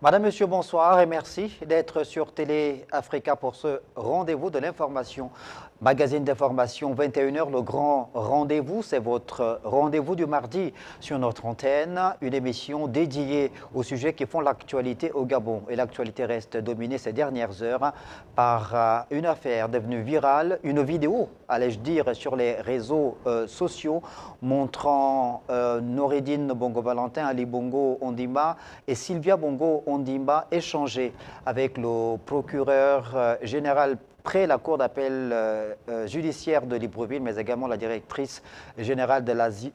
Madame, Monsieur, bonsoir et merci d'être sur Télé Africa pour ce rendez-vous de l'information. Magazine d'information 21h, le grand rendez-vous, c'est votre rendez-vous du mardi sur notre antenne, une émission dédiée aux sujets qui font l'actualité au Gabon. Et l'actualité reste dominée ces dernières heures par une affaire devenue virale, une vidéo, allais-je dire, sur les réseaux sociaux montrant Noureddine Bongo-Valentin, Ali Bongo Ondimba et Sylvia Bongo Ondimba échanger avec le procureur général près la cour d'appel judiciaire de Libreville, mais également la directrice générale de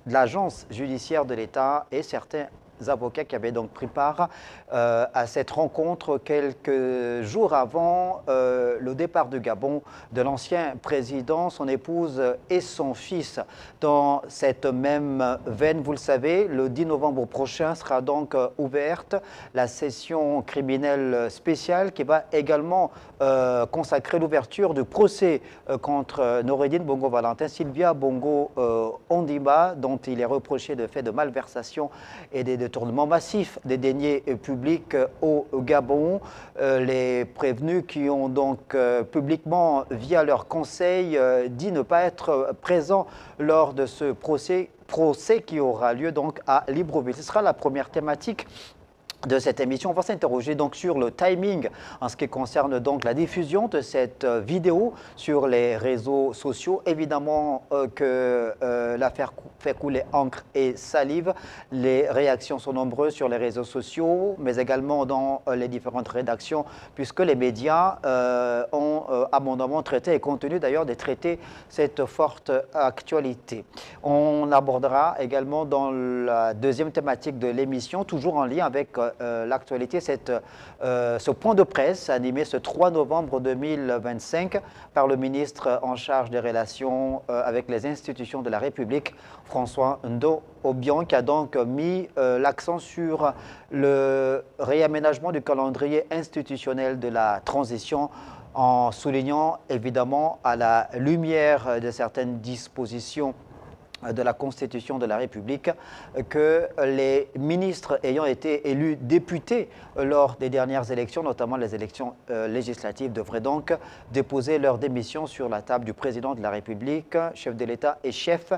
l'agence judiciaire de l'État et certains avocats qui avaient donc pris part à cette rencontre quelques jours avant le départ du Gabon de l'ancien président, son épouse et son fils. Dans cette même veine, vous le savez, le 10 novembre prochain sera donc ouverte la session criminelle spéciale qui va également consacrer l'ouverture du procès contre Noureddine Bongo-Valentin, Sylvia Bongo Ondimba, dont il est reproché de faits de malversation et des détournements massifs des deniers publics au Gabon. Les prévenus qui ont donc publiquement, via leur conseil, dit ne pas être présents lors de ce procès qui aura lieu donc à Libreville. Ce sera la première thématique de cette émission. On va s'interroger donc sur le timing en ce qui concerne donc la diffusion de cette vidéo sur les réseaux sociaux. Évidemment que l'affaire fait couler encre et salive. Les réactions sont nombreuses sur les réseaux sociaux, mais également dans les différentes rédactions, puisque les médias ont abondamment traité et continuent d'ailleurs de traiter cette forte actualité. On abordera également dans la deuxième thématique de l'émission, toujours en lien avec l'actualité, ce point de presse animé ce 3 novembre 2025 par le ministre en charge des relations avec les institutions de la République, François Ndo Obiang, qui a donc mis l'accent sur le réaménagement du calendrier institutionnel de la transition, en soulignant évidemment à la lumière de certaines dispositions de la Constitution de la République que les ministres ayant été élus députés lors des dernières élections, notamment les élections législatives, devraient donc déposer leur démission sur la table du président de la République, chef de l'État et chef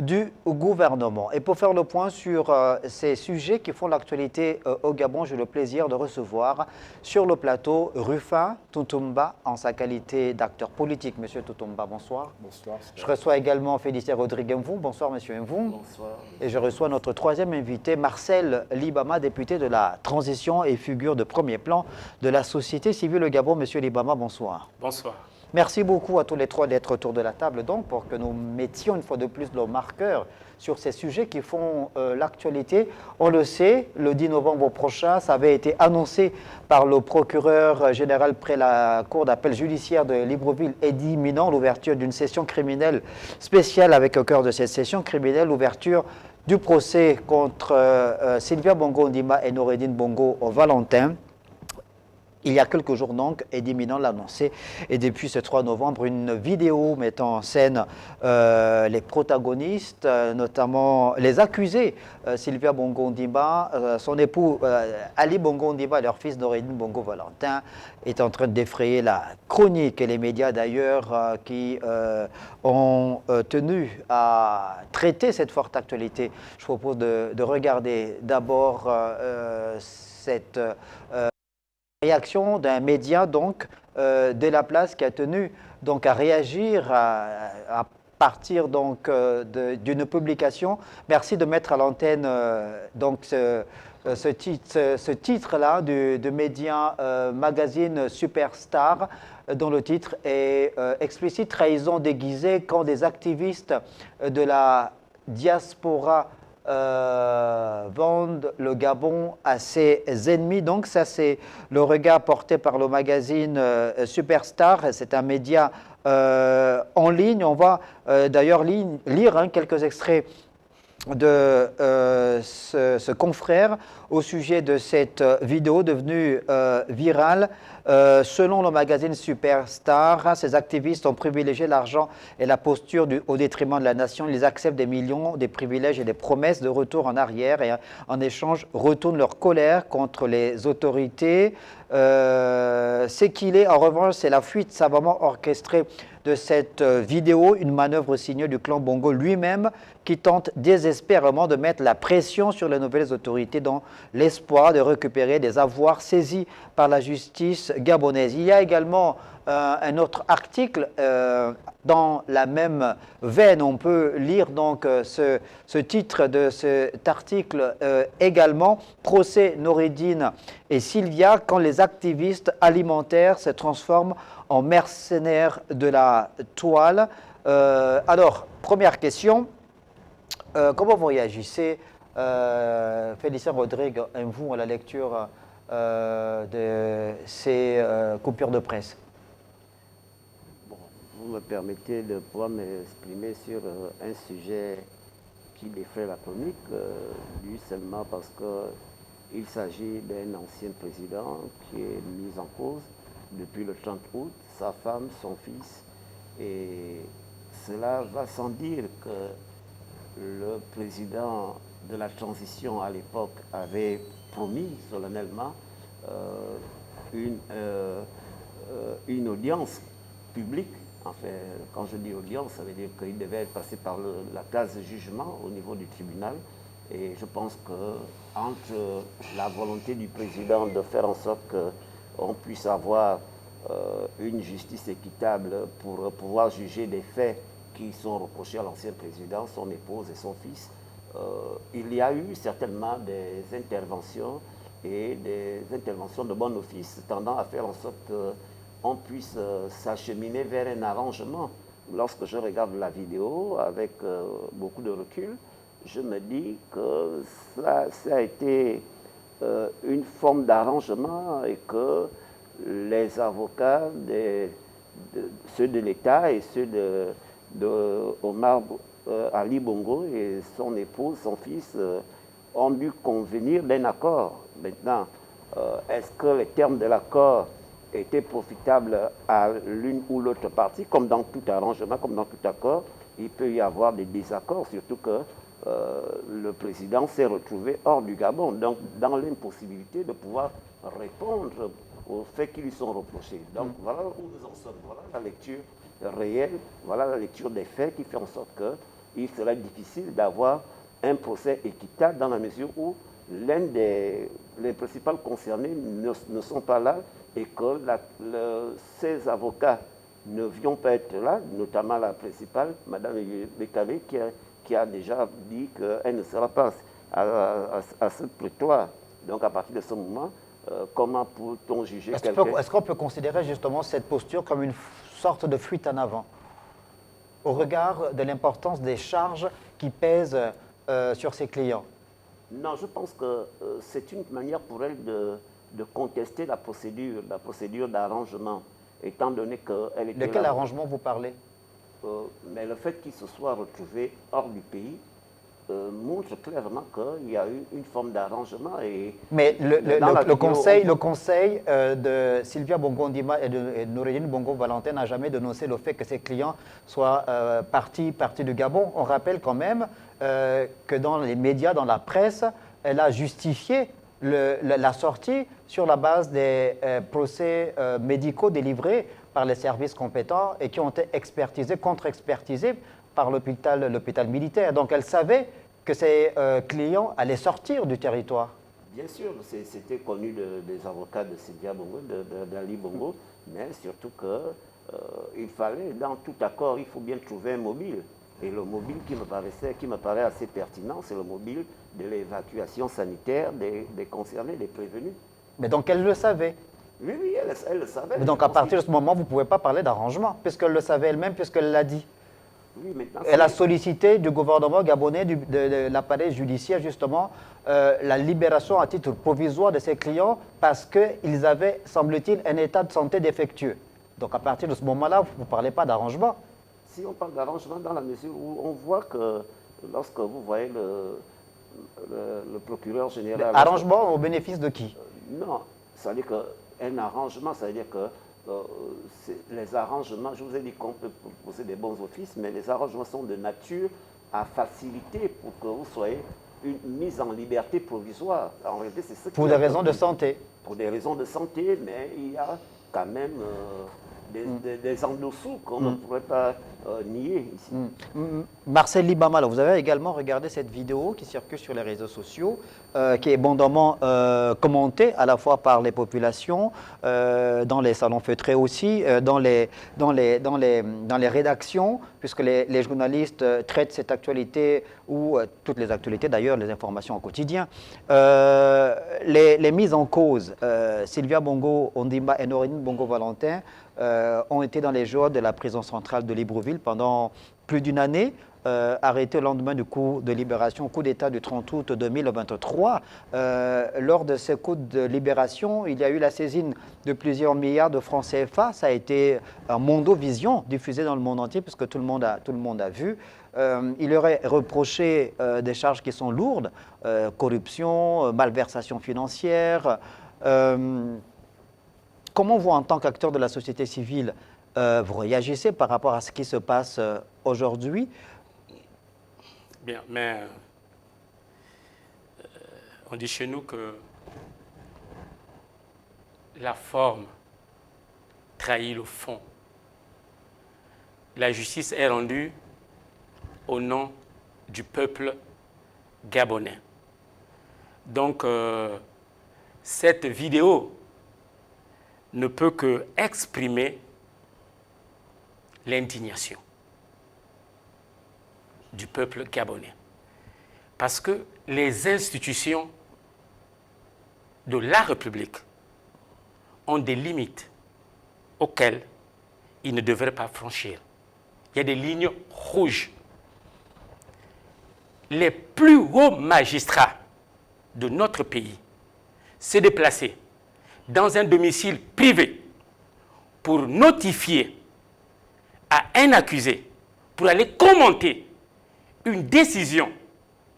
du gouvernement. Et pour faire le point sur ces sujets qui font l'actualité au Gabon, j'ai le plaisir de recevoir sur le plateau Rufin Tutumba en sa qualité d'acteur politique. Monsieur Tutumba, bonsoir. Bonsoir. Je reçois également Félicien Rodrigue Mvou. Bonsoir, monsieur Mvou. Bonsoir. Et je reçois notre troisième invité, Marcel Libama, député de la transition et figure de premier plan de la société civile au Gabon. Monsieur Libama, bonsoir. Bonsoir. Merci beaucoup à tous les trois d'être autour de la table donc pour que nous mettions une fois de plus nos marqueurs sur ces sujets qui font l'actualité. On le sait, le 10 novembre prochain, ça avait été annoncé par le procureur général près la cour d'appel judiciaire de Libreville, Eddy Minant, l'ouverture d'une session criminelle spéciale avec au cœur de cette session criminelle, l'ouverture du procès contre Sylvia Bongo Ondimba et Noureddine Bongo Valentin. Il y a quelques jours donc, Eddy Minant l'a annoncé, et depuis ce 3 novembre, une vidéo mettant en scène les protagonistes, notamment les accusés, Sylvia Bongo Ondimba, son époux Ali Bongo Ondimba et leur fils Noureddine Bongo Valentin, est en train de défrayer la chronique, et les médias d'ailleurs qui ont tenu à traiter cette forte actualité. Je propose de regarder d'abord cette réaction d'un média donc de la place qui a tenu donc à réagir à partir donc d'une publication. Merci de mettre à l'antenne donc ce titre-là du média magazine Superstar, dont le titre est explicite: trahison déguisée quand des activistes de la diaspora vendent le Gabon à ses ennemis. Donc ça, c'est le regard porté par le magazine Superstar. C'est un média en ligne. On va d'ailleurs lire quelques extraits de ce confrère au sujet de cette vidéo devenue virale. Selon le magazine Superstar, ces activistes ont privilégié l'argent et la posture au détriment de la nation. Ils acceptent des millions, des privilèges et des promesses de retour en arrière et en échange retournent leur colère contre les autorités. Ce qu'il est, en revanche, c'est la fuite savamment orchestrée de cette vidéo, une manœuvre signée du clan Bongo lui-même qui tente désespérément de mettre la pression sur les nouvelles autorités dans l'espoir de récupérer des avoirs saisis par la justice gabonaise. Il y a également un autre article dans la même veine. On peut lire donc ce titre de cet article également, Procès Noureddine et Sylvia, quand les activistes alimentaires se transforment en mercenaires de la toile. Alors, première question, comment vous réagissez, Félicien Rodrigue, vous, à la lecture de ces coupures de presse? Bon, vous me permettez de pouvoir m'exprimer sur un sujet qui défraie la chronique, lui seulement parce qu'il s'agit d'un ancien président qui est mis en cause depuis le 30 août, sa femme, son fils, et cela va sans dire que le président de la transition à l'époque avait promis solennellement une audience publique. Enfin, quand je dis audience, ça veut dire qu'il devait passer par la case de jugement au niveau du tribunal. Et je pense qu'entre la volonté du président de faire en sorte qu'on puisse avoir une justice équitable pour pouvoir juger des faits qui sont reprochés à l'ancien président, son épouse et son fils, il y a eu certainement des interventions et des interventions de bon office tendant à faire en sorte qu'on puisse s'acheminer vers un arrangement. Lorsque je regarde la vidéo avec beaucoup de recul, je me dis que ça a été une forme d'arrangement et que les avocats, ceux de l'État et ceux de Omar Ali Bongo et son épouse, son fils, ont dû convenir d'un accord. Maintenant, est-ce que les termes de l'accord étaient profitables à l'une ou l'autre partie? Comme dans tout arrangement, comme dans tout accord, il peut y avoir des désaccords, surtout que le président s'est retrouvé hors du Gabon, donc dans l'impossibilité de pouvoir répondre aux faits qui lui sont reprochés. Donc voilà où nous en sommes, voilà la lecture réelle, voilà la lecture des faits qui fait en sorte qu'il serait difficile d'avoir un procès équitable dans la mesure où les principaux concernés ne sont pas là et que ces avocats ne vont pas être là, notamment la principale, Mme Bekale, qui a déjà dit qu'elle ne sera pas à ce prétoire. Donc à partir de ce moment, comment peut-on juger quelqu'un? Est-ce qu'on peut considérer justement cette posture comme une sorte de fuite en avant au regard de l'importance des charges qui pèsent sur ses clients? Non, je pense que c'est une manière pour elle de contester la procédure d'arrangement, étant donné qu'elle était... De quel arrangement vous parlez? Mais le fait qu'il se soit retrouvé hors du pays montre clairement qu'il y a eu une forme d'arrangement. Mais le conseil de Sylvia Bongo Ndima et de Noureddine Bongo Valentin n'a jamais dénoncé le fait que ses clients soient partis du Gabon. On rappelle quand même que dans les médias, dans la presse, elle a justifié la sortie sur la base des procès médicaux délivrés par les services compétents et qui ont été expertisés, contre-expertisés par l'hôpital militaire. Donc elle savait que ses clients allaient sortir du territoire. Bien sûr, c'était connu des avocats de Sylvia Bongo, d'Ali Bongo, mais surtout qu'il fallait, dans tout accord, il faut bien trouver un mobile. Et le mobile qui me paraît assez pertinent, c'est le mobile de l'évacuation sanitaire des concernés, des prévenus. Mais donc elle le savait. Oui, elle le savait. Mais donc à partir de ce moment, vous ne pouvez pas parler d'arrangement, puisqu'elle le savait elle-même, puisqu'elle l'a dit. Oui, elle a sollicité du gouvernement gabonais, de l'appareil judiciaire, justement, la libération à titre provisoire de ses clients parce qu'ils avaient, semble-t-il, un état de santé défectueux. Donc à partir de ce moment-là, vous ne parlez pas d'arrangement. Si on parle d'arrangement dans la mesure où on voit que lorsque vous voyez le procureur général... Arrangement au bénéfice de qui? Non, c'est-à-dire que un arrangement, ça veut dire que les arrangements, je vous ai dit qu'on peut poser des bons offices, mais les arrangements sont de nature à faciliter pour que vous soyez une mise en liberté provisoire. En réalité, c'est ce Pour des raisons de santé. Pour des raisons de santé, mais il y a quand même des en-dessous qu'on ne pourrait pas nier ici. Marcel Libama, vous avez également regardé cette vidéo qui circule sur les réseaux sociaux, qui est abondamment commentée à la fois par les populations, dans les salons feutrés aussi, dans les rédactions, puisque les journalistes traitent cette actualité, ou toutes les actualités d'ailleurs, les informations au quotidien. Les mises en cause, Sylvia Bongo Ondimba et Norine Bongo Valentin, ont été dans les geôles de la prison centrale de Libreville pendant plus d'une année, arrêtés au lendemain du coup de libération, coup d'État du 30 août 2023. Lors de ce coup de libération, il y a eu la saisine de plusieurs milliards de francs CFA. Ça a été un Mondovision diffusé dans le monde entier, puisque tout le monde a vu. Il aurait reproché des charges qui sont lourdes, corruption, malversation financière. Comment vous, en tant qu'acteur de la société civile, vous réagissez par rapport à ce qui se passe aujourd'hui? Bien, mais on dit chez nous que la forme trahit le fond. La justice est rendue au nom du peuple gabonais. Donc, cette vidéo ne peut que exprimer l'indignation du peuple gabonais. Parce que les institutions de la République ont des limites auxquelles ils ne devraient pas franchir. Il y a des lignes rouges. Les plus hauts magistrats de notre pays se déplacer dans un domicile privé pour notifier à un accusé, pour aller commenter une décision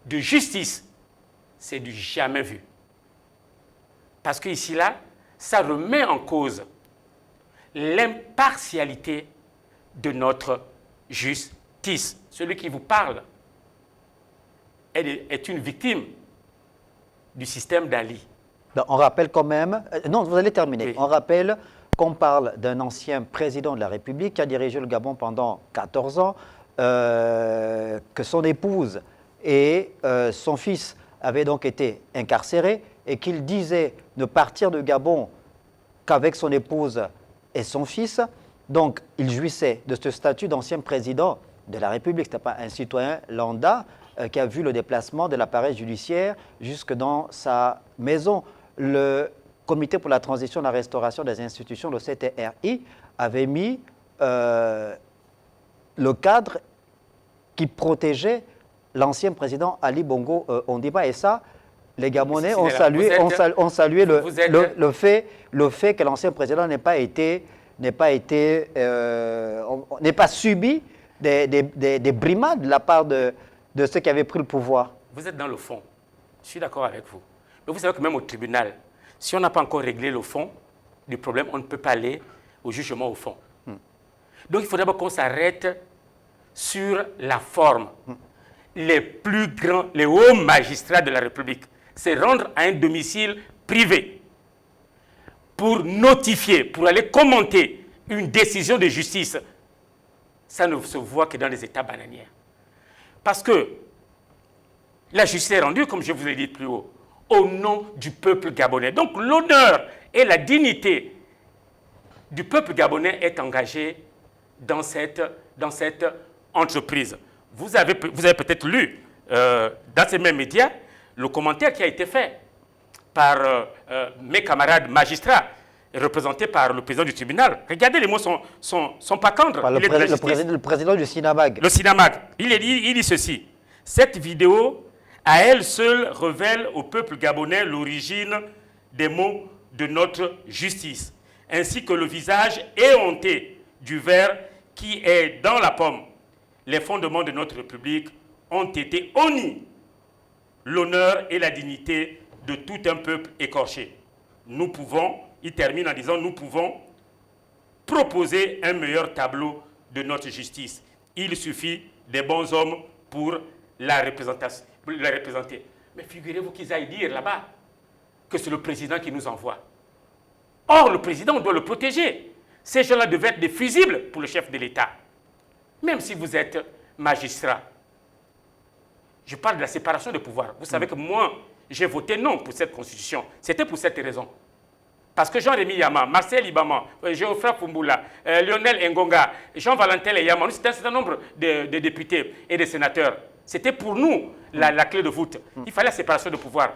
de justice, c'est du jamais vu. Parce qu'ici, là, ça remet en cause l'impartialité de notre justice. Celui qui vous parle est une victime du système d'Ali. On rappelle quand même, non, vous allez terminer, Oui. On rappelle qu'on parle d'un ancien président de la République qui a dirigé le Gabon pendant 14 ans, que son épouse et son fils avaient donc été incarcérés et qu'il disait ne partir de Gabon qu'avec son épouse et son fils. Donc, il jouissait de ce statut d'ancien président de la République. Ce n'était pas un citoyen lambda qui a vu le déplacement de l'appareil judiciaire jusque dans sa maison. Le Comité pour la transition et la restauration des institutions, le CTRI, avait mis le cadre qui protégeait l'ancien président Ali Bongo Ondimba. Et ça, les Gabonais ont salué le fait que l'ancien président n'ait pas subi des brimades de la part de ceux qui avaient pris le pouvoir. Vous êtes dans le fond. Je suis d'accord avec vous. Mais vous savez que même au tribunal, si on n'a pas encore réglé le fond du problème, on ne peut pas aller au jugement au fond. Donc il faut d'abord qu'on s'arrête sur la forme. Les plus grands, les hauts magistrats de la République, c'est rendre à un domicile privé pour notifier, pour aller commenter une décision de justice. Ça ne se voit que dans les États bananières. Parce que la justice est rendue, comme je vous l'ai dit plus haut, au nom du peuple gabonais. Donc l'honneur et la dignité du peuple gabonais est engagée dans cette entreprise. Vous avez peut-être lu dans ces mêmes médias le commentaire qui a été fait par mes camarades magistrats, représentés par le président du tribunal. Regardez, les mots sont pas tendres. Le président du SINAMAG. Le SINAMAG. Il dit ceci. Cette vidéo, à elle seule, révèle au peuple gabonais l'origine des maux de notre justice, ainsi que le visage éhonté du ver qui est dans la pomme. Les fondements de notre République ont été honnis. L'honneur et la dignité de tout un peuple écorché. Nous pouvons il termine en disant « Nous pouvons proposer un meilleur tableau de notre justice. Il suffit des bons hommes pour la représenter. » Mais figurez-vous qu'ils aillent dire là-bas que c'est le président qui nous envoie. Or, le président, on doit le protéger. Ces gens-là devaient être des fusibles pour le chef de l'État. Même si vous êtes magistrat. Je parle de la séparation des pouvoirs. Vous savez que moi, j'ai voté non pour cette constitution. C'était pour cette raison. Parce que Jean-Rémy Yama, Marcel Ibama, Geoffroy Fumboula, Lionel Ngonga, Jean-Valentin Leyama, c'était un certain nombre de députés et de sénateurs. C'était pour nous la clé de voûte. Il fallait la séparation de pouvoir.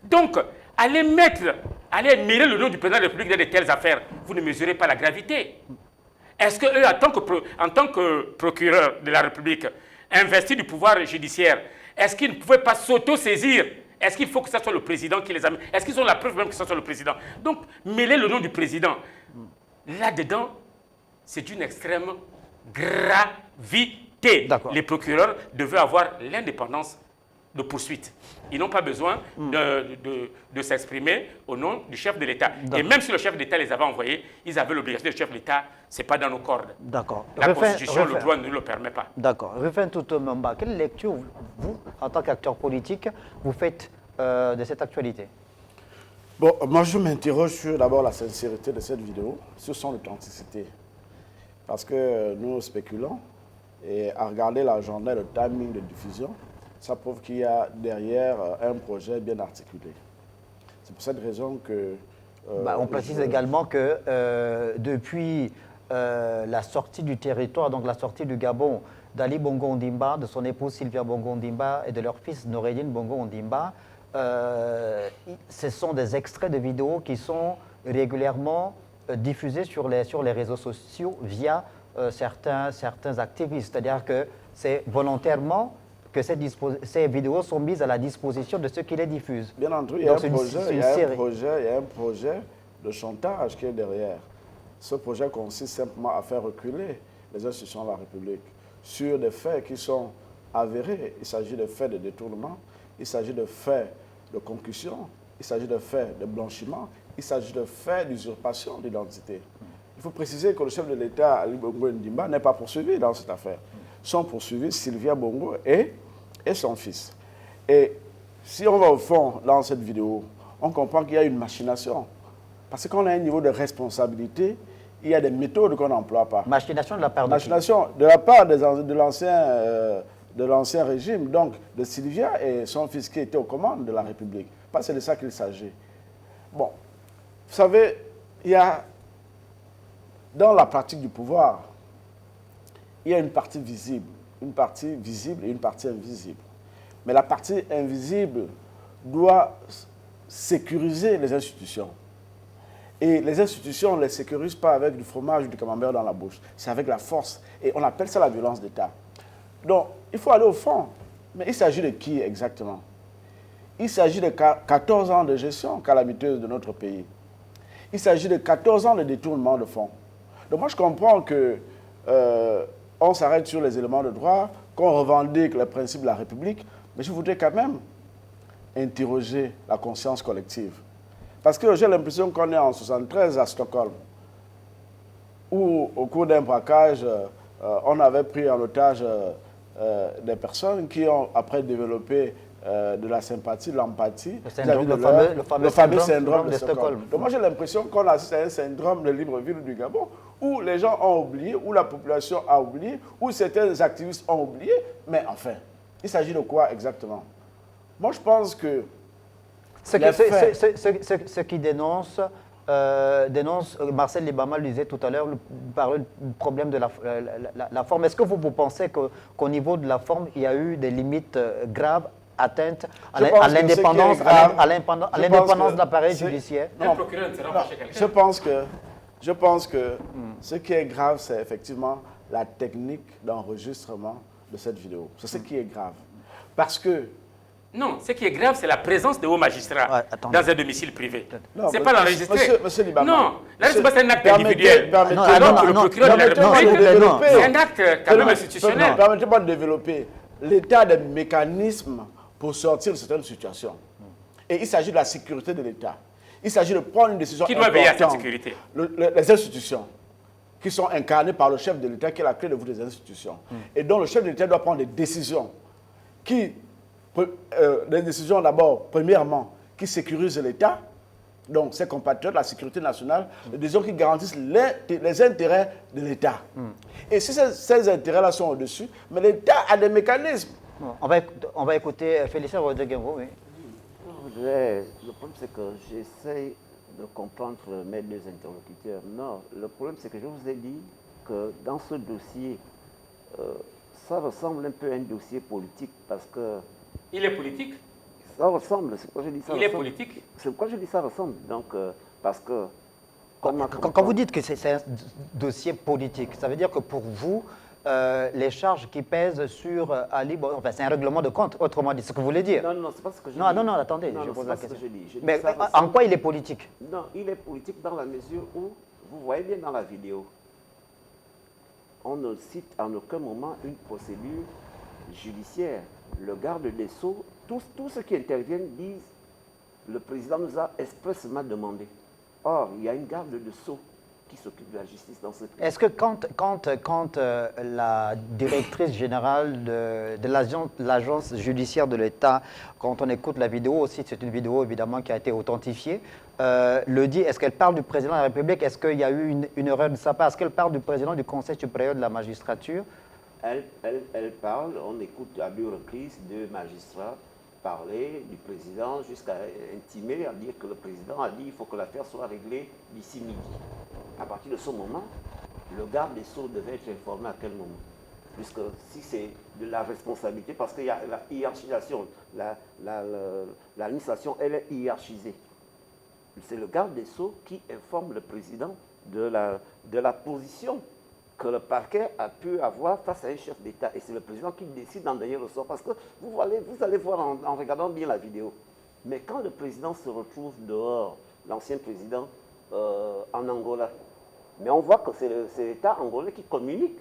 Donc, allez mêler le nom du président de la République dans de telles affaires. Vous ne mesurez pas la gravité. Est-ce qu'eux, en tant que procureur de la République, investis du pouvoir judiciaire, est-ce qu'ils ne pouvaient pas s'auto-saisir? Est-ce qu'il faut que ce soit le président qui les amène? Est-ce qu'ils ont la preuve même que ce soit le président? Donc, mêler le nom du président. Là-dedans, c'est d'une extrême gravité. Les procureurs devaient avoir l'indépendance de poursuite. Ils n'ont pas besoin de s'exprimer au nom du chef de l'État. Et même si le chef d'État les avait envoyés, ils avaient l'obligation du chef de l'État. Ce n'est pas dans nos cordes. D'accord. La Constitution, le droit ne le permet pas. D'accord. Rufin Toutoumamba, quelle lecture, vous, en tant qu'acteur politique, vous faites de cette actualité? Bon, moi je m'interroge sur d'abord la sincérité de cette vidéo, sur son authenticité. Parce que nous spéculons, et à regarder l'agenda, le timing de diffusion, ça prouve qu'il y a derrière un projet bien articulé. C'est pour cette raison que... on précise également que depuis la sortie du territoire, donc la sortie du Gabon d'Ali Bongo Ondimba, de son épouse Sylvia Bongo Ondimba et de leur fils Noureddine Bongo Ondimba, ce sont des extraits de vidéos qui sont régulièrement diffusés sur les réseaux sociaux via certains activistes. C'est-à-dire que c'est volontairement que ces vidéos sont mises à la disposition de ceux qui les diffusent. Bien entendu, il y a un projet de chantage qui est derrière. Ce projet consiste simplement à faire reculer les institutions de la République sur des faits qui sont avérés. Il s'agit de faits de détournement, il s'agit de faits de concussion, il s'agit de faits de blanchiment, il s'agit de faits d'usurpation d'identité. Il faut préciser que le chef de l'État, Ali Bongo Ondimba, n'est pas poursuivi dans cette affaire. Sont poursuivis Sylvia Bongo et son fils. Et si on va au fond dans cette vidéo, on comprend qu'il y a une machination. Parce qu'on a un niveau de responsabilité, il y a des méthodes qu'on n'emploie pas. Machination de la part de Machination de la part de l'ancien régime, donc de Sylvia et son fils qui était aux commandes de la République. Parce que c'est de ça qu'il s'agit. Bon, vous savez, il y a, dans la pratique du pouvoir, il y a une partie visible et une partie invisible. Mais la partie invisible doit sécuriser les institutions. Et les institutions, on ne les sécurise pas avec du fromage ou du camembert dans la bouche. C'est avec la force. Et on appelle ça la violence d'État. Donc, il faut aller au fond. Mais il s'agit de qui exactement? Il s'agit de 14 ans de gestion calamiteuse de notre pays. Il s'agit de 14 ans de détournement de fonds. Donc moi, je comprends que on s'arrête sur les éléments de droit, qu'on revendique le principe de la République, mais je voudrais quand même interroger la conscience collective. Parce que j'ai l'impression qu'on est en 1973 à Stockholm, où au cours d'un braquage, on avait pris en otage des personnes qui ont après développé de la sympathie, de l'empathie, le fameux syndrome de Stockholm. Donc moi j'ai l'impression qu'on assiste à un syndrome de Libreville du Gabon, où les gens ont oublié, où la population a oublié, où certains activistes ont oublié, mais enfin, il s'agit de quoi exactement? Moi je pense que ceux qui dénoncent, Marcel Libama le disait tout à l'heure, parlait du problème de la forme. Est-ce que vous pensez qu'au niveau de la forme, il y a eu des limites graves, atteintes à l'indépendance de l'appareil judiciaire? Je pense que ce qui est grave, c'est effectivement la technique d'enregistrement de cette vidéo. C'est ce qui est grave. Parce que... Non, ce qui est grave, c'est la présence de hauts magistrats dans un domicile privé. Ce n'est pas l'enregistrer. Monsieur Libama. Non, l'enregistrement, c'est un acte individuel. Le procureur de la République, c'est un acte quand même institutionnel. Permettez-moi de développer l'état des mécanismes pour sortir de certaines situations. Et il s'agit de la sécurité de l'État. Il s'agit de prendre une décision Qui doit veiller à cette importante. sécurité? Les institutions, qui sont incarnées par le chef de l'État, qui est la clé de voûte des institutions. Et donc le chef de l'État doit prendre des décisions des décisions d'abord, premièrement, qui sécurisent l'État, donc ses compatriotes, la sécurité nationale, des décisions qui garantissent les intérêts de l'État. Et si ces intérêts-là sont au-dessus, mais l'État a des mécanismes. Bon, on va écouter Félicien Rodriguez-Ngo, oui. Le problème, c'est que j'essaie de comprendre mes deux interlocuteurs. Non, le problème, c'est que je vous ai dit que dans ce dossier, ça ressemble un peu à un dossier politique parce que... Il est politique? Ça ressemble, c'est pourquoi je dis ça. Il est politique? C'est pourquoi je dis ça ressemble. Donc, parce que... Quand vous dites que c'est un dossier politique, ça veut dire que pour vous, les charges qui pèsent sur Ali, bon, enfin, c'est un règlement de compte, autrement dit, ce que vous voulez dire. Non, non, c'est pas ce que je dis. Non, attendez, je pose la question. Je dis. Mais en quoi il est politique? Non, il est politique dans la mesure où, vous voyez bien dans la vidéo, on ne cite en aucun moment une procédure judiciaire. Le garde des Sceaux, tous ceux qui interviennent disent, le président nous a expressément demandé. Or, il y a une garde de Sceaux qui s'occupe de la justice dans ce pays. Est-ce que quand la directrice générale de l'agence judiciaire de l'État, quand on écoute la vidéo aussi, c'est une vidéo évidemment qui a été authentifiée, le dit, est-ce qu'elle parle du président de la République? Est-ce qu'il y a eu une erreur de sa part? Est-ce qu'elle parle du président du Conseil supérieur de la magistrature? Elle parle, on écoute à deux reprises deux magistrats parler du président jusqu'à intimer à dire que le président a dit qu'il faut que l'affaire soit réglée d'ici midi. À partir de ce moment, le garde des Sceaux devait être informé à quel moment? Puisque si c'est de la responsabilité, parce qu'il y a la hiérarchisation, l'administration, elle est hiérarchisée. C'est le garde des Sceaux qui informe le président de la position que le parquet a pu avoir face à un chef d'État. Et c'est le président qui décide en dernier ressort. Parce que vous allez voir en regardant bien la vidéo. Mais quand le président se retrouve dehors, l'ancien président en Angola, mais on voit que c'est l'État angolais qui communique.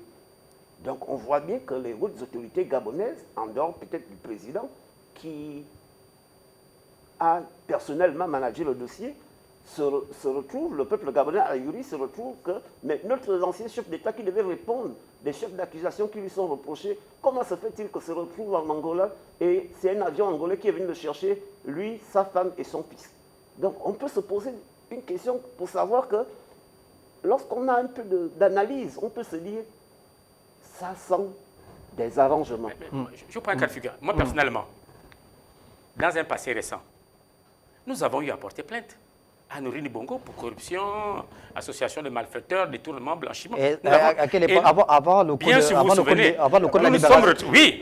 Donc on voit bien que les hautes autorités gabonaises, en dehors peut-être du président, qui a personnellement managé le dossier, se retrouve, le peuple gabonais à Yuri se retrouve que mais notre ancien chef d'État qui devait répondre des chefs d'accusation qui lui sont reprochés, comment se fait-il que se retrouve en Angola et c'est un avion angolais qui est venu le chercher, lui, sa femme et son fils. Donc on peut se poser une question pour savoir que lorsqu'on a un peu d'analyse, on peut se dire ça sent des arrangements. Je prends un cas de figure. Moi, personnellement, dans un passé récent, nous avons eu à porter plainte à Nourini Bongo pour corruption, association de malfaiteurs, détournement, blanchiment. Et à quelle époque? Avant le coup bien sûr, vous vous souvenez, avant le coup de la libération. Oui.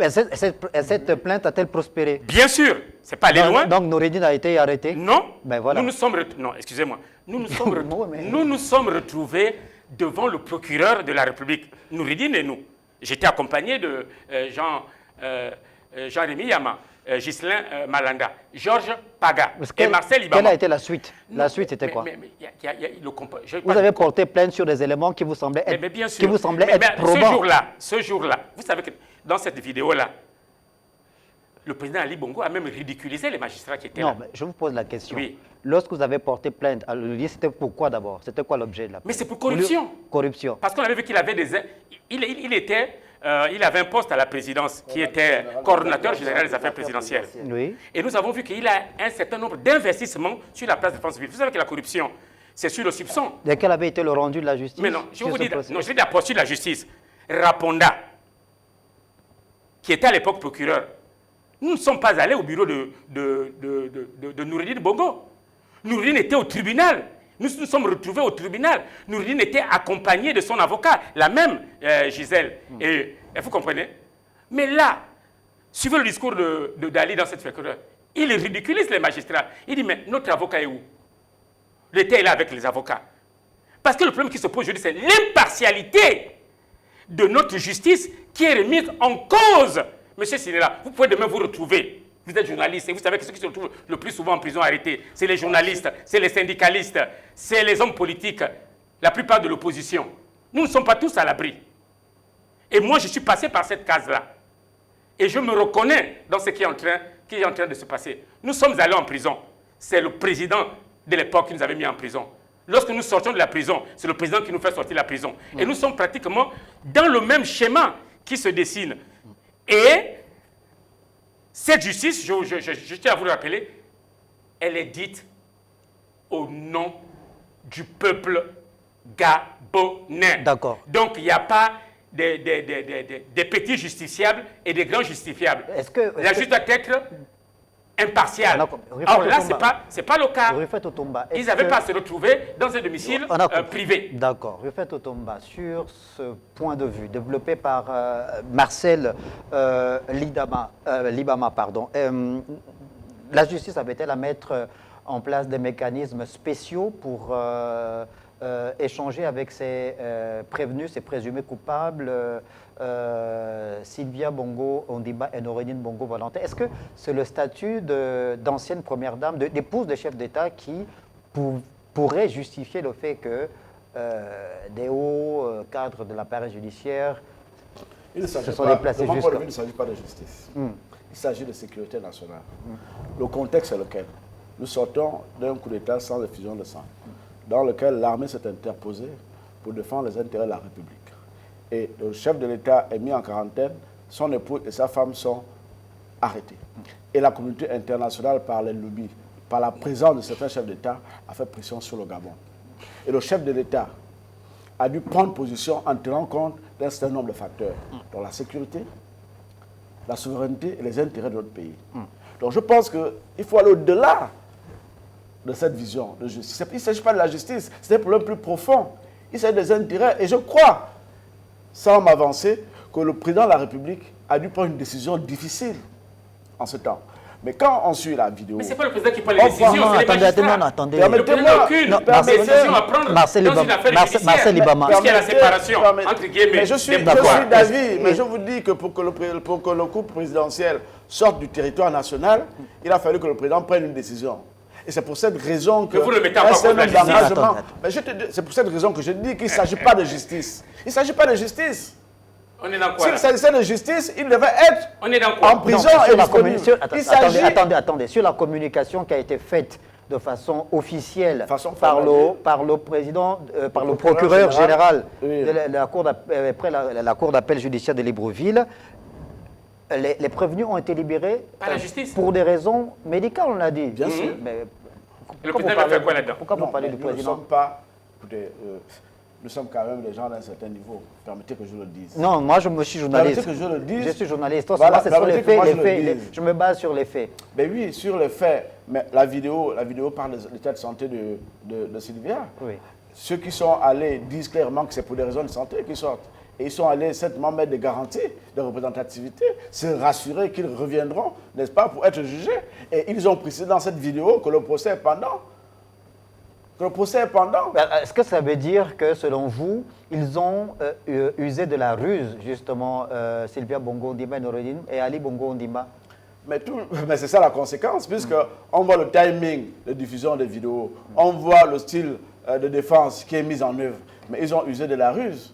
Cette plainte a-t-elle prospéré? Bien sûr, c'est pas allé loin. Donc Noureddine a été arrêté? Non. Ben voilà. Non, excusez-moi. Nous nous sommes retrouvés devant le procureur de la République, Noureddine et nous. J'étais accompagné de Jean-Rémy Yama, Ghislain Malanda, Georges Paga et Marcel Ibama. Quelle a été la suite? La suite, c'était quoi? Vous avez porté plainte sur des éléments qui vous semblaient être, probants. Ce jour-là, vous savez que dans cette vidéo-là, le président Ali Bongo a même ridiculisé les magistrats qui étaient là. Non, mais je vous pose la question. Oui. Lorsque vous avez porté plainte, c'était pourquoi d'abord? C'était quoi l'objet de la plainte? Mais c'est pour corruption. Corruption. Parce qu'on avait vu qu'il avait il avait un poste à la présidence qui était coordonnateur général des affaires présidentielles. Oui. Et nous avons vu qu'il a un certain nombre d'investissements sur la place de France ville. Vous savez que la corruption, c'est sur le soupçon. De quel avait été le rendu de la justice? Mais non, je vous dis, la poursuite de la justice. Raponda, qui était à l'époque procureur, nous ne sommes pas allés au bureau de Noureddine Bongo. Noureddine était au tribunal. Nous nous sommes retrouvés au tribunal. Noureddine était accompagné de son avocat, la même Gisèle. Et vous comprenez? Mais là, suivez le discours de Dali dans cette fête. Il ridiculise les magistrats. Il dit, mais notre avocat est où? L'État est là avec les avocats. Parce que le problème qui se pose aujourd'hui, c'est l'impartialité de notre justice qui est remise en cause. Monsieur Sinela, vous pouvez demain vous retrouver. Vous êtes journaliste et vous savez que ceux qui se retrouvent le plus souvent en prison arrêtés, c'est les journalistes, c'est les syndicalistes, c'est les hommes politiques, la plupart de l'opposition. Nous ne sommes pas tous à l'abri. Et moi, je suis passé par cette case-là. Et je me reconnais dans ce qui est en train de se passer. Nous sommes allés en prison. C'est le président de l'époque qui nous avait mis en prison. Lorsque nous sortions de la prison, c'est le président qui nous fait sortir de la prison. Et nous sommes pratiquement dans le même schéma qui se dessine. Et cette justice, je tiens à vous le rappeler, elle est dite au nom du peuple gabonais. D'accord. Donc, il n'y a pas des petits justiciables et des grands justifiables. La justice doit être impartiale. Alors là, ce n'est pas le cas. Ils n'avaient pas à se retrouver dans un domicile privé. D'accord. Rufet Otomba, sur ce point de vue développé par Marcel Libama, pardon, la justice avait-elle à mettre en place des mécanismes spéciaux pour échanger avec ces prévenus, ces présumés coupables, Sylvia Bongo Ondimba et Noréline Bongo Valentin? Est-ce que c'est le statut d'ancienne première dame, d'épouse de chef d'État qui pourrait justifier le fait que des hauts cadres de l'appareil judiciaire se sont déplacés jusqu'à... Il ne s'agit pas de justice. Il s'agit de sécurité nationale. Le contexte est lequel? Nous sortons d'un coup d'État sans effusion de sang, dans lequel l'armée s'est interposée pour défendre les intérêts de la République. Et le chef de l'État est mis en quarantaine, son épouse et sa femme sont arrêtés. Et la communauté internationale, par les lobbies, par la présence de certains chefs d'État, a fait pression sur le Gabon. Et le chef de l'État a dû prendre position en tenant compte d'un certain nombre de facteurs, dont la sécurité, la souveraineté et les intérêts de notre pays. Donc je pense qu'il faut aller au-delà de cette vision de justice. Il ne s'agit pas de la justice, c'est un problème plus profond. Il s'agit des intérêts. Et je crois, sans m'avancer, que le président de la République a dû prendre une décision difficile en ce temps. Mais quand on suit la vidéo... Mais ce n'est pas le président qui prend les décisions, c'est les magistrats. Attendez. Le président n'a aucune décision à prendre dans une affaire judiciaire. Marcel Libama. Puisqu'il y a la séparation, entre guillemets. Mais je suis d'avis, mais je vous dis que pour que le couple présidentiel sorte du territoire national, il a fallu que le président prenne une décision. Et c'est pour cette raison que... vous le mettez en cause de la justice. C'est pour cette raison que je dis qu'il ne s'agit pas de justice. Il ne s'agit pas de justice. On est dans quoi? S'il s'agissait de justice, il devait être en prison et disponible. Attendez, sur la communication qui a été faite de façon officielle par le président, par le procureur général de la Cour d'appel judiciaire de Libreville, les prévenus ont été libérés par la justice pour des raisons médicales, on l'a dit. Bien sûr. Mais le président va faire quoi là-dedans? Pourquoi vous parlez du président? Nous sommes quand même des gens d'un certain niveau. Permettez que je le dise. Non, moi je suis journaliste. Permettez que je le dise. Je suis journaliste. Voilà, ce sont les faits. Je me base sur les faits. Ben oui, sur les faits. Mais la vidéo parle de l'état de santé de Sylvia. Oui. Ceux qui sont allés disent clairement que c'est pour des raisons de santé qu'ils sortent. Et ils sont allés certainement mettre des garanties de représentativité, se rassurer qu'ils reviendront, n'est-ce pas, pour être jugés. Et ils ont précisé dans cette vidéo que le procès est pendant. Est-ce que ça veut dire que, selon vous, ils ont usé de la ruse, justement, Sylvia Bongo Ondimba et Ali Bongo Ondimba? Mais c'est ça la conséquence, puisqu'on voit le timing de diffusion des vidéos, on voit le style de défense qui est mis en œuvre, mais ils ont usé de la ruse.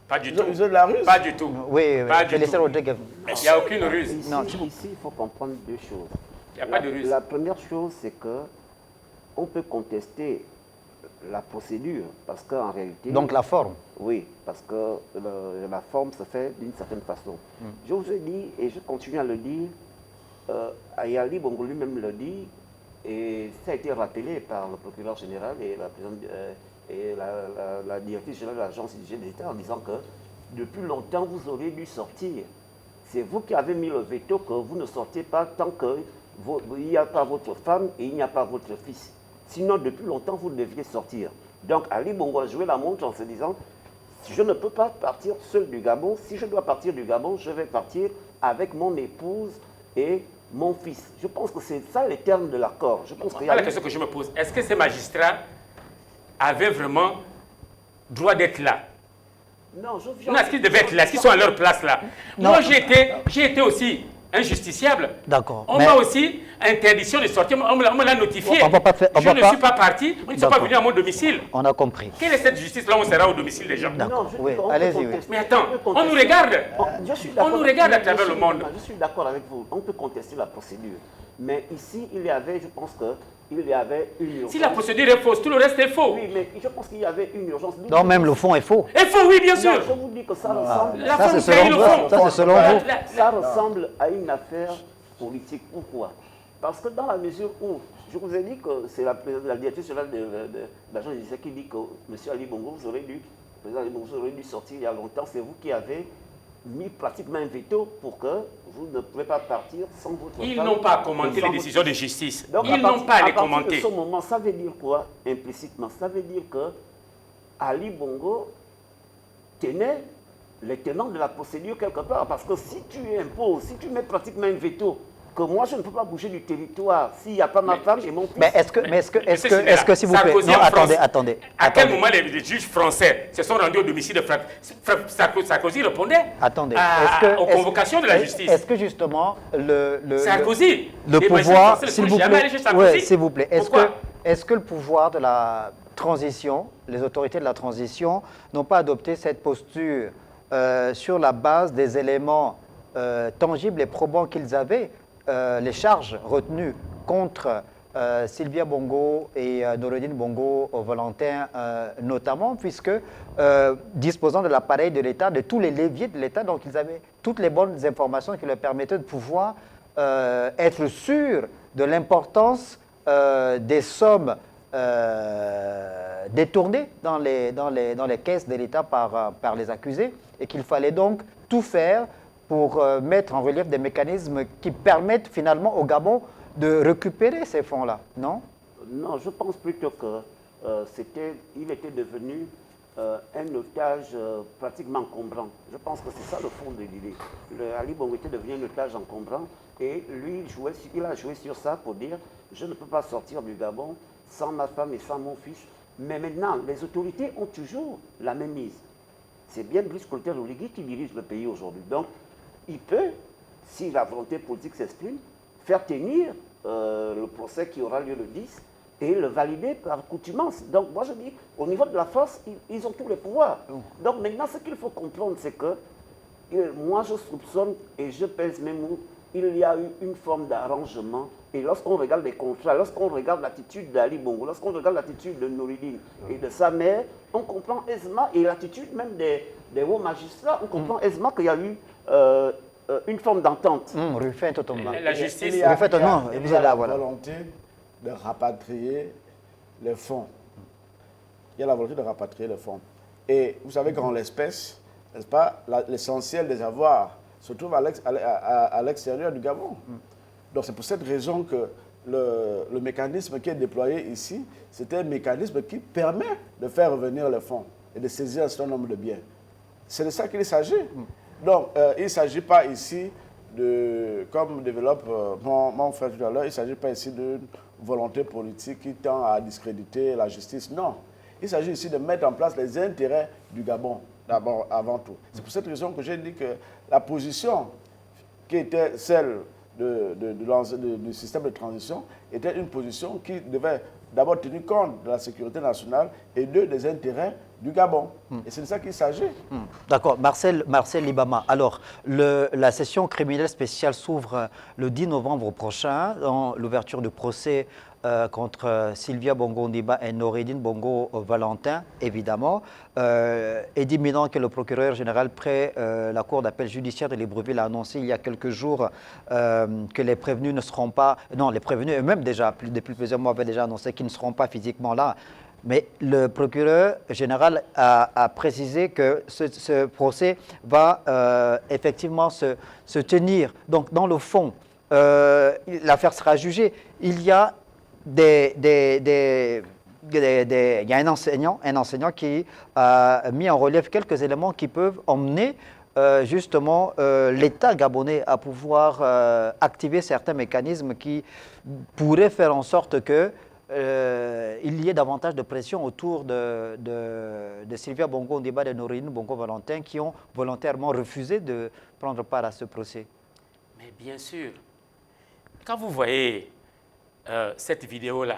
Pas du tout. Ils ont usé de la ruse. Pas du tout. Oui, pas du tout. Il n'y a aucune ruse. Ici, il faut comprendre deux choses. Il n'y a pas de ruse. La première chose, c'est qu'on peut contester la procédure, parce qu'en réalité... Donc la forme. Oui, parce que la forme se fait d'une certaine façon. Je vous ai dit, et je continue à le dire, Ayali Bongo lui-même le dit, et ça a été rappelé par le procureur général et la présidente et la directrice générale de l'agence d'hygiène d'État en disant que depuis longtemps vous auriez dû sortir. C'est vous qui avez mis le veto que vous ne sortiez pas tant qu'il n'y a pas votre femme et il n'y a pas votre fils. Sinon, depuis longtemps, vous deviez sortir. Donc, Ali Bongo a joué la montre en se disant, je ne peux pas partir seul du Gabon. Si je dois partir du Gabon, je vais partir avec mon épouse et mon fils. Je pense que c'est ça les termes de l'accord. La question que je me pose, est-ce que ces magistrats avaient vraiment droit d'être là? Non, est-ce qu'ils devaient être là? Est-ce qu'ils sont à leur place là? Non. Moi, j'ai été aussi injusticiable. D'accord. On m'a aussi interdiction de sortir. On me l'a notifié. Je ne suis pas parti. Ils ne sont pas venus à mon domicile. On a compris. Quelle est cette justice-là où on sera au domicile des gens? D'accord. Oui, allez-y. Oui. Mais attends, on nous regarde. On nous regarde à travers le monde. Je suis d'accord avec vous. On peut contester la procédure. Mais ici, il y avait, je pense que, il y avait une urgence. Si la procédure est fausse, tout le reste est faux. Oui, mais je pense qu'il y avait une urgence. Non, même le fond est faux. Est faux, oui, bien sûr. Non, je vous dis que ça ressemble... La Ça, femme c'est paye selon le vous. fond. Ça, c'est selon vous. Ça ressemble à une affaire politique. Pourquoi? Parce que dans la mesure où, je vous ai dit que c'est la directrice générale de l'agence judiciaire qui dit que M. Ali Bongo, le président Ali Bongo, vous aurez dû sortir il y a longtemps. C'est vous qui avez mis pratiquement un veto pour que vous ne pouvez pas partir sans votre Ils femme, n'ont pas commenté sans les votre décisions de fils. justice. Donc, Ils n'ont pas à les À partir commenter. de ce moment, ça veut dire quoi implicitement? Ça veut dire que Ali Bongo tenait les tenants de la procédure quelque part. Parce que si tu imposes, si tu mets pratiquement un veto, que moi je ne peux pas bouger du territoire s'il n'y a pas ma femme et mon fils. Mais est-ce que, s'il vous plaît, Sarkozy non, en France, attendez. À quel moment les juges français se sont rendus au domicile de Sarkozy répondait Attendez. aux convocations de la justice. Est-ce que justement Sarkozy, le les pouvoir, magistrats ne s'il sont vous jamais plaît, allés chez Sarkozy. ouais, s'il vous plaît, Pourquoi est-ce que le pouvoir de la transition, les autorités de la transition, n'ont pas adopté cette posture sur la base des éléments tangibles et probants qu'ils avaient, les charges retenues contre Sylvia Bongo et Noureddine Bongo Valentin notamment, puisque disposant de l'appareil de l'État, de tous les leviers de l'État, donc ils avaient toutes les bonnes informations qui leur permettaient de pouvoir être sûrs de l'importance des sommes détournées dans les caisses de l'État par les accusés, et qu'il fallait donc tout faire pour mettre en relief des mécanismes qui permettent finalement au Gabon de récupérer ces fonds-là, non? Non, je pense plutôt qu'il était devenu un otage pratiquement encombrant. Je pense que c'est ça le fond de l'idée. Ali Bongo était devenu un otage encombrant et lui, il a joué sur ça pour dire « je ne peux pas sortir du Gabon sans ma femme et sans mon fils ». Mais maintenant, les autorités ont toujours la même mise. C'est bien Brice Clotaire Oligui qui dirige le pays aujourd'hui. Donc, il peut, si la volonté politique s'exprime, faire tenir le procès qui aura lieu le 10 et le valider par coutumance. Donc moi je dis, au niveau de la force, ils ont tous les pouvoirs. Donc maintenant, ce qu'il faut comprendre, c'est que moi je soupçonne et je pèse mes mots, il y a eu une forme d'arrangement. Et lorsqu'on regarde les contrats, lorsqu'on regarde l'attitude d'Ali Bongo, lorsqu'on regarde l'attitude de Noureddine et de sa mère, on comprend aisément, et l'attitude même des hauts magistrats, on comprend aisément qu'il y a eu une forme d'entente. Rufin totalement. La justice. Il y a la Voilà. volonté de rapatrier les fonds. Il y a la volonté de rapatrier les fonds. Et vous savez qu'en l'espèce, n'est-ce pas, l'essentiel des avoirs se trouve à l'extérieur du Gabon. Donc c'est pour cette raison que le mécanisme qui est déployé ici, c'est un mécanisme qui permet de faire revenir les fonds et de saisir un certain nombre de biens. C'est de ça qu'il s'agit. Donc il ne s'agit pas ici de, comme développe mon frère tout à l'heure, il ne s'agit pas ici d'une volonté politique qui tend à discréditer la justice. Non. Il s'agit ici de mettre en place les intérêts du Gabon, d'abord, avant tout. C'est pour cette raison que j'ai dit que la position qui était celle du système de transition était une position qui devait d'abord tenir compte de la sécurité nationale et des intérêts du Gabon. Et c'est de ça qu'il s'agit. D'accord. Marcel Libama. Alors, la session criminelle spéciale s'ouvre le 10 novembre prochain dans l'ouverture du procès contre Sylvia Bongo Ondimba et Noureddine Bongo Valentin, évidemment. Eddy Minnan, que le procureur général près la Cour d'appel judiciaire de Libreville, a annoncé il y a quelques jours que les prévenus ne seront pas... Non, les prévenus eux-mêmes déjà, depuis plusieurs mois, avaient déjà annoncé qu'ils ne seront pas physiquement là. Mais le procureur général a précisé que ce procès va effectivement se tenir. Donc, dans le fond, l'affaire sera jugée. Il y a il y a un enseignant qui a mis en relief quelques éléments qui peuvent emmener justement l'État gabonais à pouvoir activer certains mécanismes qui pourraient faire en sorte que il y ait davantage de pression autour de Sylvia Bongo Ondimba et de Noureddine Bongo Valentin qui ont volontairement refusé de prendre part à ce procès. Mais bien sûr, quand vous voyez cette vidéo-là,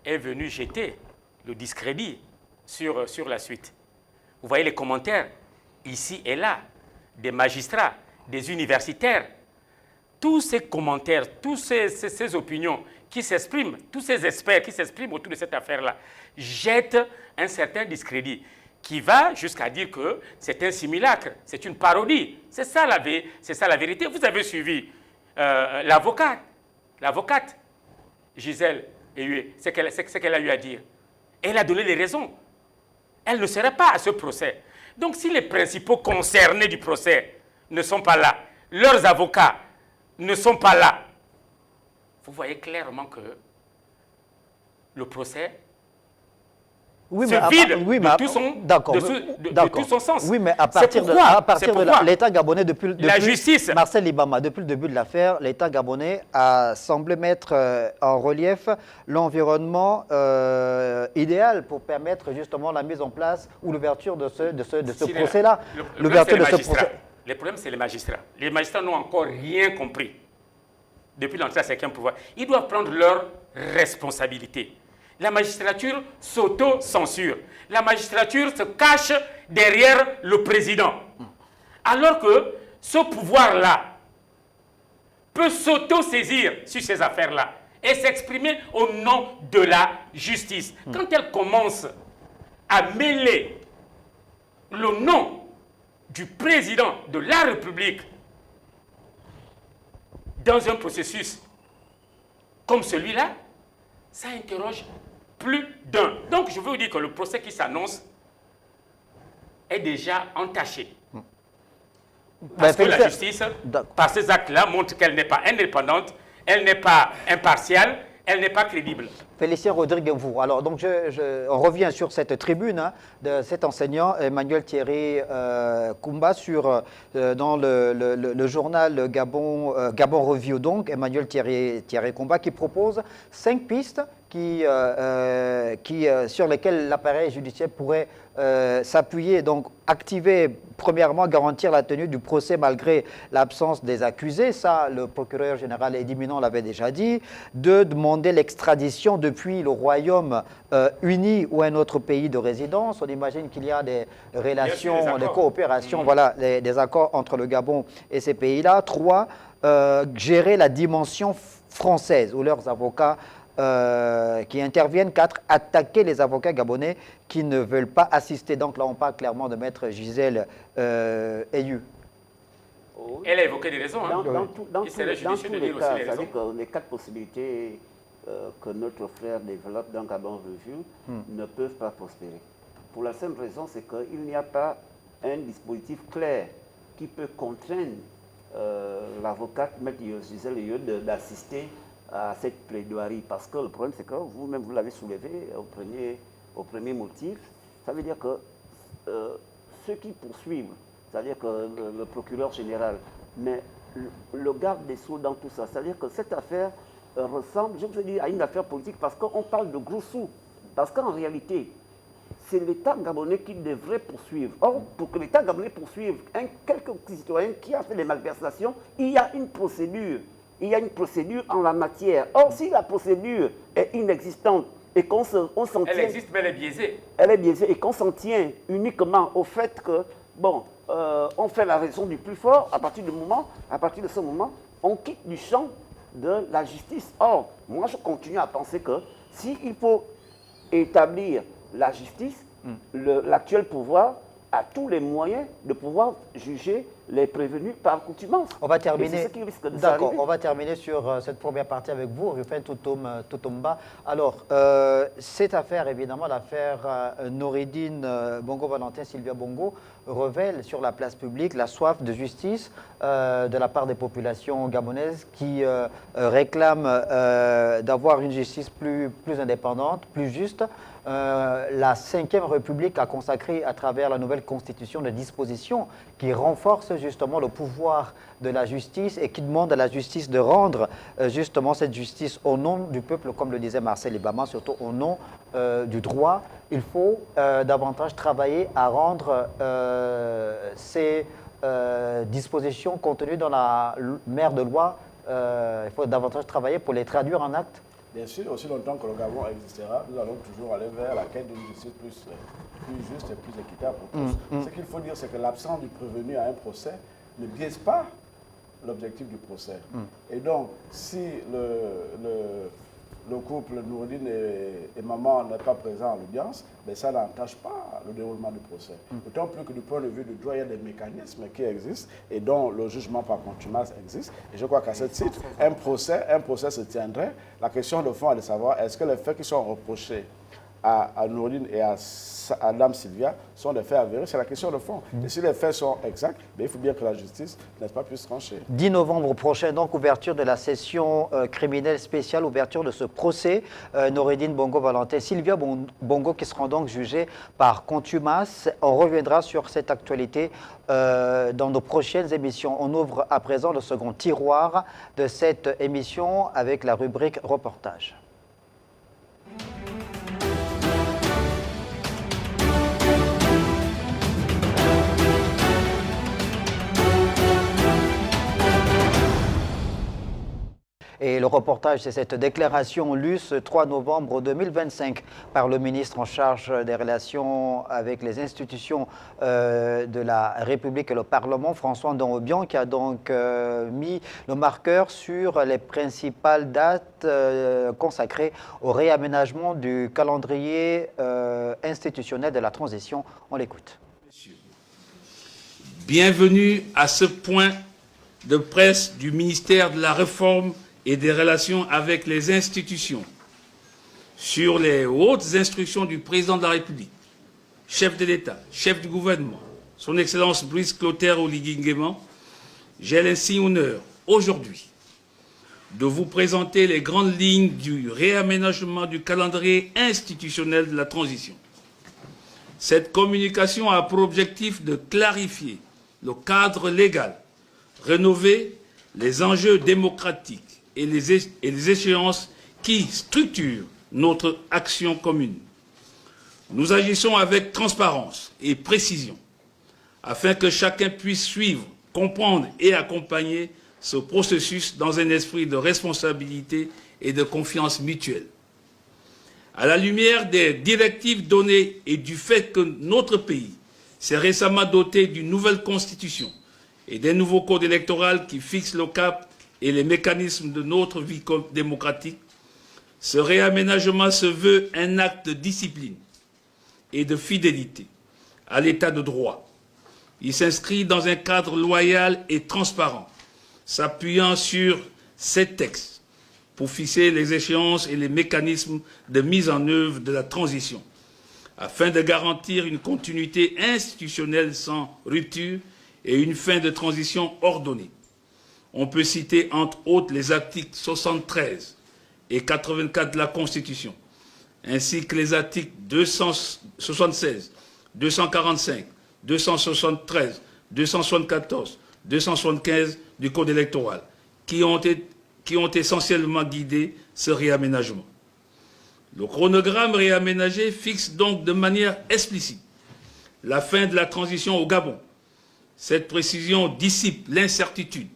est venue jeter le discrédit sur la suite. Vous voyez les commentaires, ici et là, des magistrats, des universitaires, tous ces commentaires, toutes ces opinions qui s'expriment, tous ces experts qui s'expriment autour de cette affaire-là, jettent un certain discrédit qui va jusqu'à dire que c'est un simulacre, c'est une parodie. C'est ça la vérité. Vous avez suivi l'avocate Gisèle Eyue, c'est ce qu'elle a eu à dire. Elle a donné les raisons. Elle ne serait pas à ce procès. Donc si les principaux concernés du procès ne sont pas là, leurs avocats ne sont pas là, vous voyez clairement que le procès Oui, se mais vide mais de tout son sens. Oui, mais à partir de l'État gabonais, depuis la justice, Marcel Libama, depuis le début de l'affaire, l'État gabonais a semblé mettre en relief l'environnement idéal pour permettre justement la mise en place ou l'ouverture de ce procès-là. L'ouverture de ce procès. Le problème, c'est les magistrats. Les magistrats n'ont encore rien compris depuis l'entrée à 5e pouvoir. Ils doivent prendre leurs responsabilités. La magistrature s'auto-censure. La magistrature se cache derrière le président. Alors que ce pouvoir-là peut s'auto-saisir sur ces affaires-là et s'exprimer au nom de la justice. Quand elle commence à mêler le nom du président de la République dans un processus comme celui-là, ça interroge plus d'un. Donc, je veux vous dire que le procès qui s'annonce est déjà entaché. Parce que la justice, par ces actes-là, montre qu'elle n'est pas indépendante, elle n'est pas impartiale, elle n'est pas crédible. Félicien Rodrigue, vous. Alors, donc, on revient sur cette tribune de cet enseignant, Emmanuel Thierry Kumba, dans le journal Gabon Review, donc, Emmanuel Thierry Kumba, qui propose 5 pistes sur lesquelles l'appareil judiciaire pourrait s'appuyer. Donc, activer, premièrement, garantir la tenue du procès malgré l'absence des accusés. Ça, le procureur général Eddy Minon l'avait déjà dit. 2, demander l'extradition depuis le Royaume-Uni ou un autre pays de résidence. On imagine qu'il y a des relations, des coopérations, voilà, des accords entre le Gabon et ces pays-là. 3, gérer la dimension française où leurs avocats qui interviennent. 4, attaquer les avocats gabonais qui ne veulent pas assister. Donc là, on parle clairement de maître Gisèle Eyue. Elle a évoqué des raisons. Dans tous les cas, c'est-à-dire que les 4 possibilités que notre frère développe dans Gabon Review ne peuvent pas prospérer. Pour la simple raison, c'est qu'il n'y a pas un dispositif clair qui peut contraindre l'avocate, maître Gisèle Eyue, d'assister à cette plaidoirie, parce que le problème c'est que vous-même vous l'avez soulevé au premier motif, ça veut dire que ceux qui poursuivent, c'est-à-dire que le procureur général, mais le garde des Sceaux dans tout ça, c'est-à-dire que cette affaire ressemble, je vous ai dit, à une affaire politique parce qu'on parle de gros sous, parce qu'en réalité, c'est l'État gabonais qui devrait poursuivre. Or, pour que l'État gabonais poursuive quelques citoyens qui a fait des malversations, il y a une procédure. Il y a une procédure en la matière. Or, si la procédure est inexistante et qu'on s'en tient... Elle existe, mais elle est biaisée. Elle est biaisée et qu'on s'en tient uniquement au fait que, bon, on fait la raison du plus fort, à partir de ce moment, on quitte du champ de la justice. Or, moi, je continue à penser que s'il faut établir la justice, l'actuel pouvoir a tous les moyens de pouvoir juger les prévenus par accoutumance. On va terminer. C'est ce qui risque de D'accord, on va terminer sur cette première partie avec vous, Rufin Toutoumba. Alors, cette affaire, évidemment, l'affaire Noureddine Bongo Valentin Sylvia Bongo, révèle sur la place publique la soif de justice de la part des populations gabonaises qui réclament d'avoir une justice plus indépendante, plus juste. La 5e République a consacré à travers la nouvelle constitution des dispositions qui renforcent justement le pouvoir de la justice et qui demandent à la justice de rendre justement cette justice au nom du peuple, comme le disait Marcel Libama, surtout au nom du droit. Il faut davantage travailler à rendre ces dispositions contenues dans la mère de loi, il faut davantage travailler pour les traduire en actes. Bien sûr, aussi longtemps que le Gabon existera, nous allons toujours aller vers la quête d'une justice plus juste et plus équitable pour tous. Ce qu'il faut dire, c'est que l'absence du prévenu à un procès ne biaise pas l'objectif du procès. Et donc, si le couple Noureddine et maman n'est pas présent à l'audience, ben ça n'entache pas le déroulement du procès. D'autant plus que du point de vue du droit, il y a des mécanismes qui existent et dont le jugement par contumace existe. Et je crois qu'à ce titre, un procès se tiendrait. La question de fond est de savoir est-ce que les faits qui sont reprochés à Noureddine et à Dame Sylvia sont des faits avérés, c'est la question de fond. Et si les faits sont exacts, ben il faut bien que la justice, n'est-ce pas, puisse trancher. 10 novembre prochain, donc, ouverture de la session criminelle spéciale, ouverture de ce procès. Noureddine Bongo Valentin, Sylvia Bongo qui seront donc jugés par contumace. On reviendra sur cette actualité dans nos prochaines émissions. On ouvre à présent le second tiroir de cette émission avec la rubrique reportage. Et le reportage, c'est cette déclaration lue ce 3 novembre 2025 par le ministre en charge des relations avec les institutions de la République et le Parlement, François Ndong-Obiang, qui a donc mis le marqueur sur les principales dates consacrées au réaménagement du calendrier institutionnel de la transition. On l'écoute. Bienvenue à ce point de presse du ministère de la Réforme et des relations avec les institutions sur les hautes instructions du président de la République, chef de l'État, chef du gouvernement, son Excellence Brice Clotaire Oligui Nguema, j'ai l'insigne honneur aujourd'hui de vous présenter les grandes lignes du réaménagement du calendrier institutionnel de la transition. Cette communication a pour objectif de clarifier le cadre légal, rénover les enjeux démocratiques et les échéances qui structurent notre action commune. Nous agissons avec transparence et précision afin que chacun puisse suivre, comprendre et accompagner ce processus dans un esprit de responsabilité et de confiance mutuelle. À la lumière des directives données et du fait que notre pays s'est récemment doté d'une nouvelle constitution et d'un nouveau code électoral qui fixe le cap et les mécanismes de notre vie démocratique, ce réaménagement se veut un acte de discipline et de fidélité à l'état de droit. Il s'inscrit dans un cadre loyal et transparent, s'appuyant sur ces textes pour fixer les échéances et les mécanismes de mise en œuvre de la transition, afin de garantir une continuité institutionnelle sans rupture et une fin de transition ordonnée. On peut citer entre autres les articles 73 et 84 de la Constitution, ainsi que les articles 276, 245, 273, 274, 275 du Code électoral, qui ont essentiellement guidé ce réaménagement. Le chronogramme réaménagé fixe donc de manière explicite la fin de la transition au Gabon. Cette précision dissipe l'incertitude,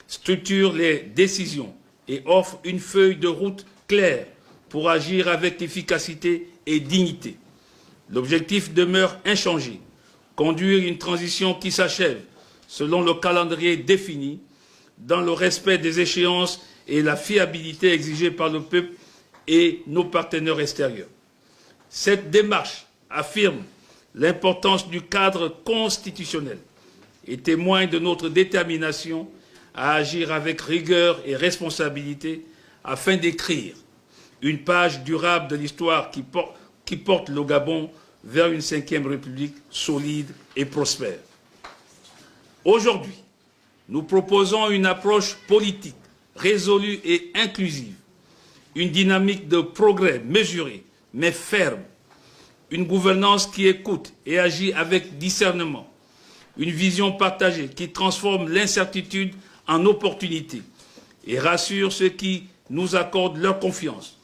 structure les décisions et offre une feuille de route claire pour agir avec efficacité et dignité. L'objectif demeure inchangé, conduire une transition qui s'achève selon le calendrier défini, dans le respect des échéances et la fiabilité exigée par le peuple et nos partenaires extérieurs. Cette démarche affirme l'importance du cadre constitutionnel et témoigne de notre détermination à agir avec rigueur et responsabilité afin d'écrire une page durable de l'histoire qui porte le Gabon vers une 5e République solide et prospère. Aujourd'hui, nous proposons une approche politique résolue et inclusive, une dynamique de progrès mesurée mais ferme, une gouvernance qui écoute et agit avec discernement, une vision partagée qui transforme l'incertitude en opportunité et rassure ceux qui nous accordent leur confiance.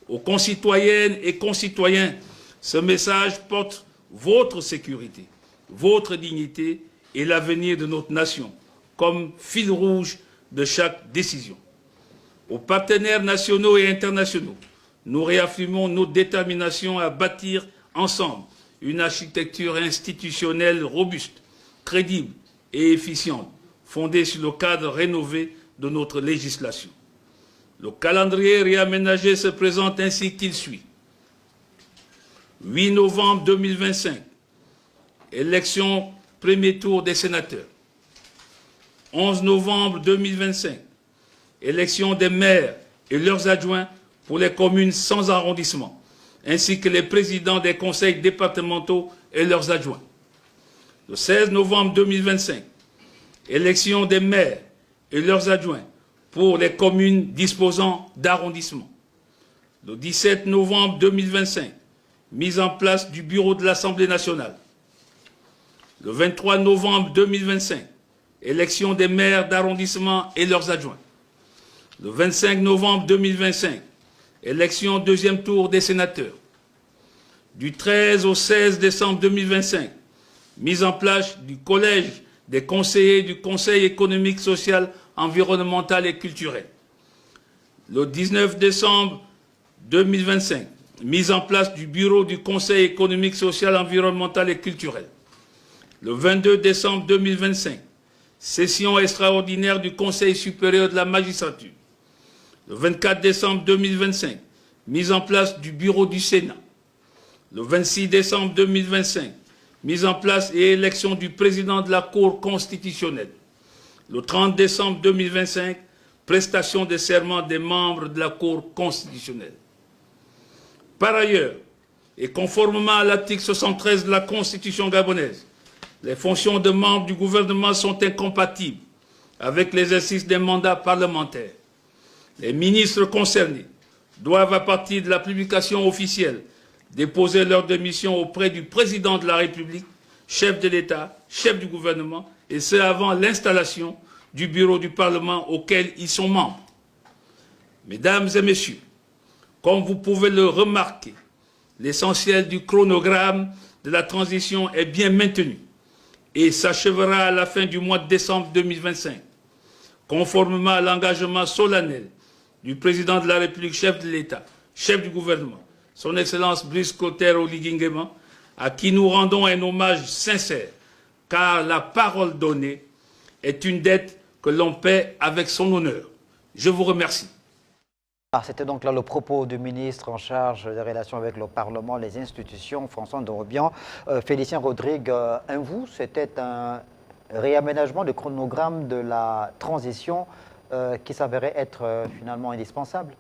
Aux concitoyennes et concitoyens, ce message porte votre sécurité, votre dignité et l'avenir de notre nation comme fil rouge de chaque décision. Aux partenaires nationaux et internationaux, nous réaffirmons notre détermination à bâtir ensemble une architecture institutionnelle robuste, crédible et efficiente, fondée sur le cadre rénové de notre législation. Le calendrier réaménagé se présente ainsi qu'il suit. 8 novembre 2025, élection premier tour des sénateurs. 11 novembre 2025, élection des maires et leurs adjoints pour les communes sans arrondissement, ainsi que les présidents des conseils départementaux et leurs adjoints. Le 16 novembre 2025, élection des maires et leurs adjoints pour les communes disposant d'arrondissement. Le 17 novembre 2025, mise en place du bureau de l'Assemblée nationale. Le 23 novembre 2025, élection des maires d'arrondissement et leurs adjoints. Le 25 novembre 2025, élection deuxième tour des sénateurs. Du 13 au 16 décembre 2025, mise en place du collège des conseillers du Conseil économique, social, environnemental et culturel. Le 19 décembre 2025, mise en place du bureau du Conseil économique, social, environnemental et culturel. Le 22 décembre 2025, session extraordinaire du Conseil supérieur de la magistrature. Le 24 décembre 2025, mise en place du bureau du Sénat. Le 26 décembre 2025, mise en place et élection du président de la Cour constitutionnelle. Le 30 décembre 2025, prestation de serment des membres de la Cour constitutionnelle. Par ailleurs, et conformément à l'article 73 de la Constitution gabonaise, les fonctions de membres du gouvernement sont incompatibles avec l'exercice des mandats parlementaires. Les ministres concernés doivent, à partir de la publication officielle, déposer leur démission auprès du président de la République, chef de l'État, chef du gouvernement, et ce avant l'installation du bureau du Parlement auquel ils sont membres. Mesdames et messieurs, comme vous pouvez le remarquer, l'essentiel du chronogramme de la transition est bien maintenu et s'achèvera à la fin du mois de décembre 2025, conformément à l'engagement solennel du président de la République, chef de l'État, chef du gouvernement, son Excellence Brice Clotaire Oligui Nguema, à qui nous rendons un hommage sincère, car la parole donnée est une dette que l'on paie avec son honneur. Je vous remercie. C'était donc là le propos du ministre en charge des relations avec le Parlement, les institutions, François Ndorobian. Félicien Rodrigue, vous, c'était un réaménagement du chronogramme de la transition qui s'avérait être finalement indispensable.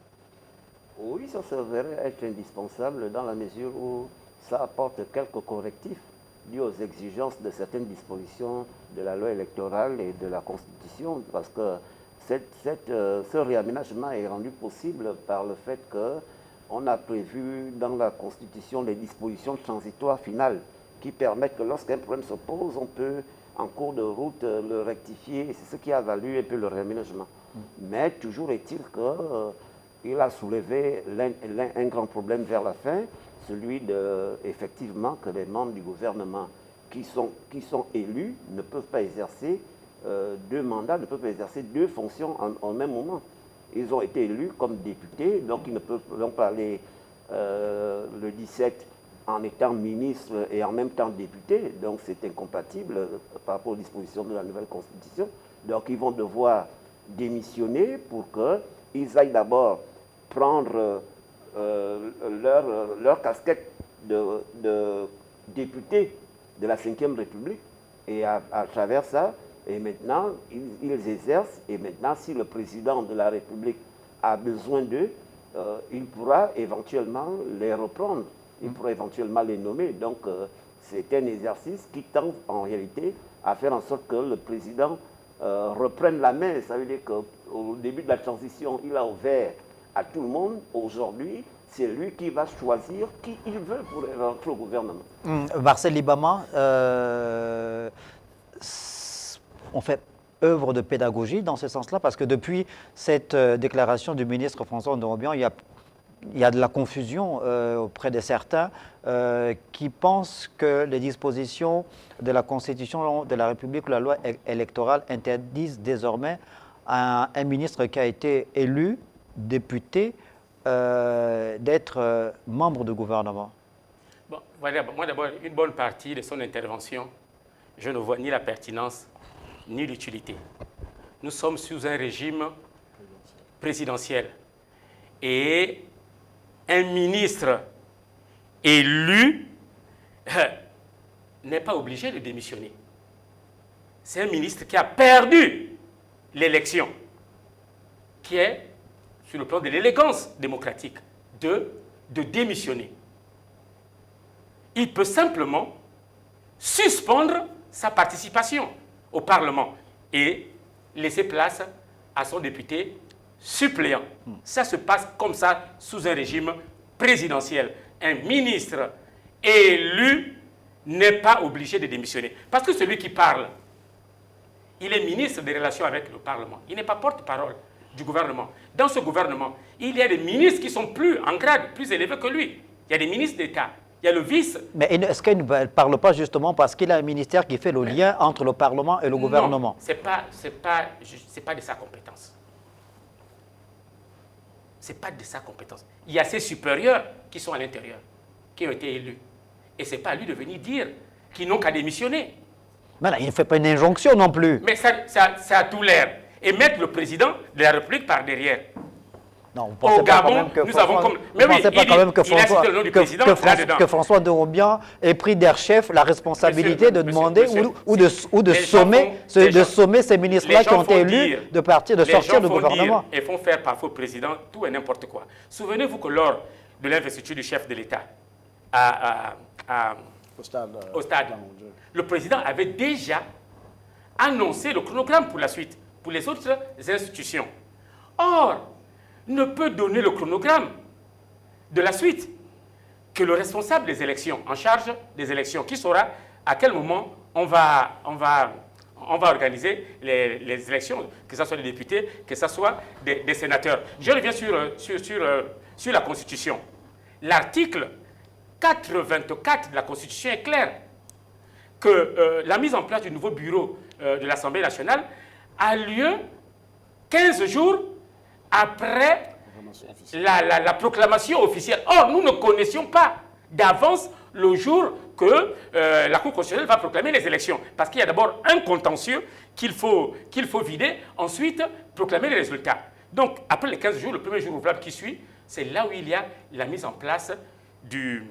Oui, ça s'avérait être indispensable dans la mesure où ça apporte quelques correctifs dus aux exigences de certaines dispositions de la loi électorale et de la Constitution, parce que ce réaménagement est rendu possible par le fait qu'on a prévu dans la Constitution des dispositions transitoires finales qui permettent que lorsqu'un problème se pose, on peut en cours de route le rectifier, et c'est ce qui a valu un peu le réaménagement. Mais toujours est-il qu'il a soulevé un grand problème vers la fin, celui effectivement que les membres du gouvernement qui sont élus ne peuvent pas exercer deux mandats, ne peuvent pas exercer deux fonctions en même moment. Ils ont été élus comme députés, donc ils ne peuvent pas aller le 17 en étant ministre et en même temps député, donc c'est incompatible par rapport aux dispositions de la nouvelle Constitution. Donc ils vont devoir démissionner pour qu'ils aillent d'abord prendre leur casquette de député de la Ve République, et à travers ça, et maintenant, ils exercent, et maintenant, si le président de la République a besoin d'eux, il pourra éventuellement les reprendre, il pourra éventuellement les nommer. Donc, c'est un exercice qui tend en réalité à faire en sorte que le président reprenne la main. Ça veut dire qu'au début de la transition, il a ouvert à tout le monde. Aujourd'hui, c'est lui qui va choisir qui il veut pour rentrer au gouvernement. Marcel Libama, on fait œuvre de pédagogie dans ce sens-là, parce que depuis cette déclaration du ministre François Ndorobian, il y a de la confusion auprès de certains qui pensent que les dispositions de la Constitution de la République ou la loi électorale interdisent désormais à un ministre qui a été élu, député, d'être membre du gouvernement. Bon, voilà, moi d'abord, une bonne partie de son intervention, je ne vois ni la pertinence ni l'utilité. Nous sommes sous un régime présidentiel. Et un ministre élu n'est pas obligé de démissionner. C'est un ministre qui a perdu l'élection, qui est, sur le plan de l'élégance démocratique, de démissionner. Il peut simplement suspendre sa participation au Parlement et laisser place à son député suppléant. Ça se passe comme ça sous un régime présidentiel. Un ministre élu n'est pas obligé de démissionner. Parce que celui qui parle, il est ministre des Relations avec le Parlement. Il n'est pas porte-parole du gouvernement. Dans ce gouvernement, il y a des ministres qui sont plus en grade, plus élevés que lui. Il y a des ministres d'État. Il y a le vice. Mais est-ce qu'il ne parle pas justement parce qu'il a un ministère qui fait le lien entre le Parlement et le gouvernement? Ce n'est pas de sa compétence. Ce n'est pas de sa compétence. Il y a ses supérieurs qui sont à l'intérieur, qui ont été élus. Et ce n'est pas à lui de venir dire qu'ils n'ont qu'à démissionner. Mais là, il ne fait pas une injonction non plus. Mais ça a tout l'air. Et mettre le président de la République par derrière. Non, vous pensez Au pas Gabon, quand même que nous François, avons comme... vous pensez pas quand même que il a cité le nom du président là-dedans. que François Ndombia ait pris d'air chef la responsabilité de demander ou de sommer ces ministres-là qui ont été élus de sortir du gouvernement. Et font faire parfois au président tout et n'importe quoi. Souvenez-vous que lors de l'investiture du chef de l'État au stade, le président avait déjà annoncé le chronogramme pour la suite, pour les autres institutions. Or, ne peut donner le chronogramme de la suite que le responsable des élections, en charge des élections, qui saura à quel moment on va organiser les élections, que ce soit des députés, que ce soit des sénateurs. Je reviens sur la Constitution. L'article 424 de la Constitution est clair que la mise en place du nouveau bureau de l'Assemblée nationale a lieu 15 jours après la proclamation officielle. Or, nous ne connaissions pas d'avance le jour que la Cour constitutionnelle va proclamer les élections. Parce qu'il y a d'abord un contentieux qu'il faut vider, ensuite proclamer les résultats. Donc, après les 15 jours, le premier jour ouvrable qui suit, c'est là où il y a la mise en place du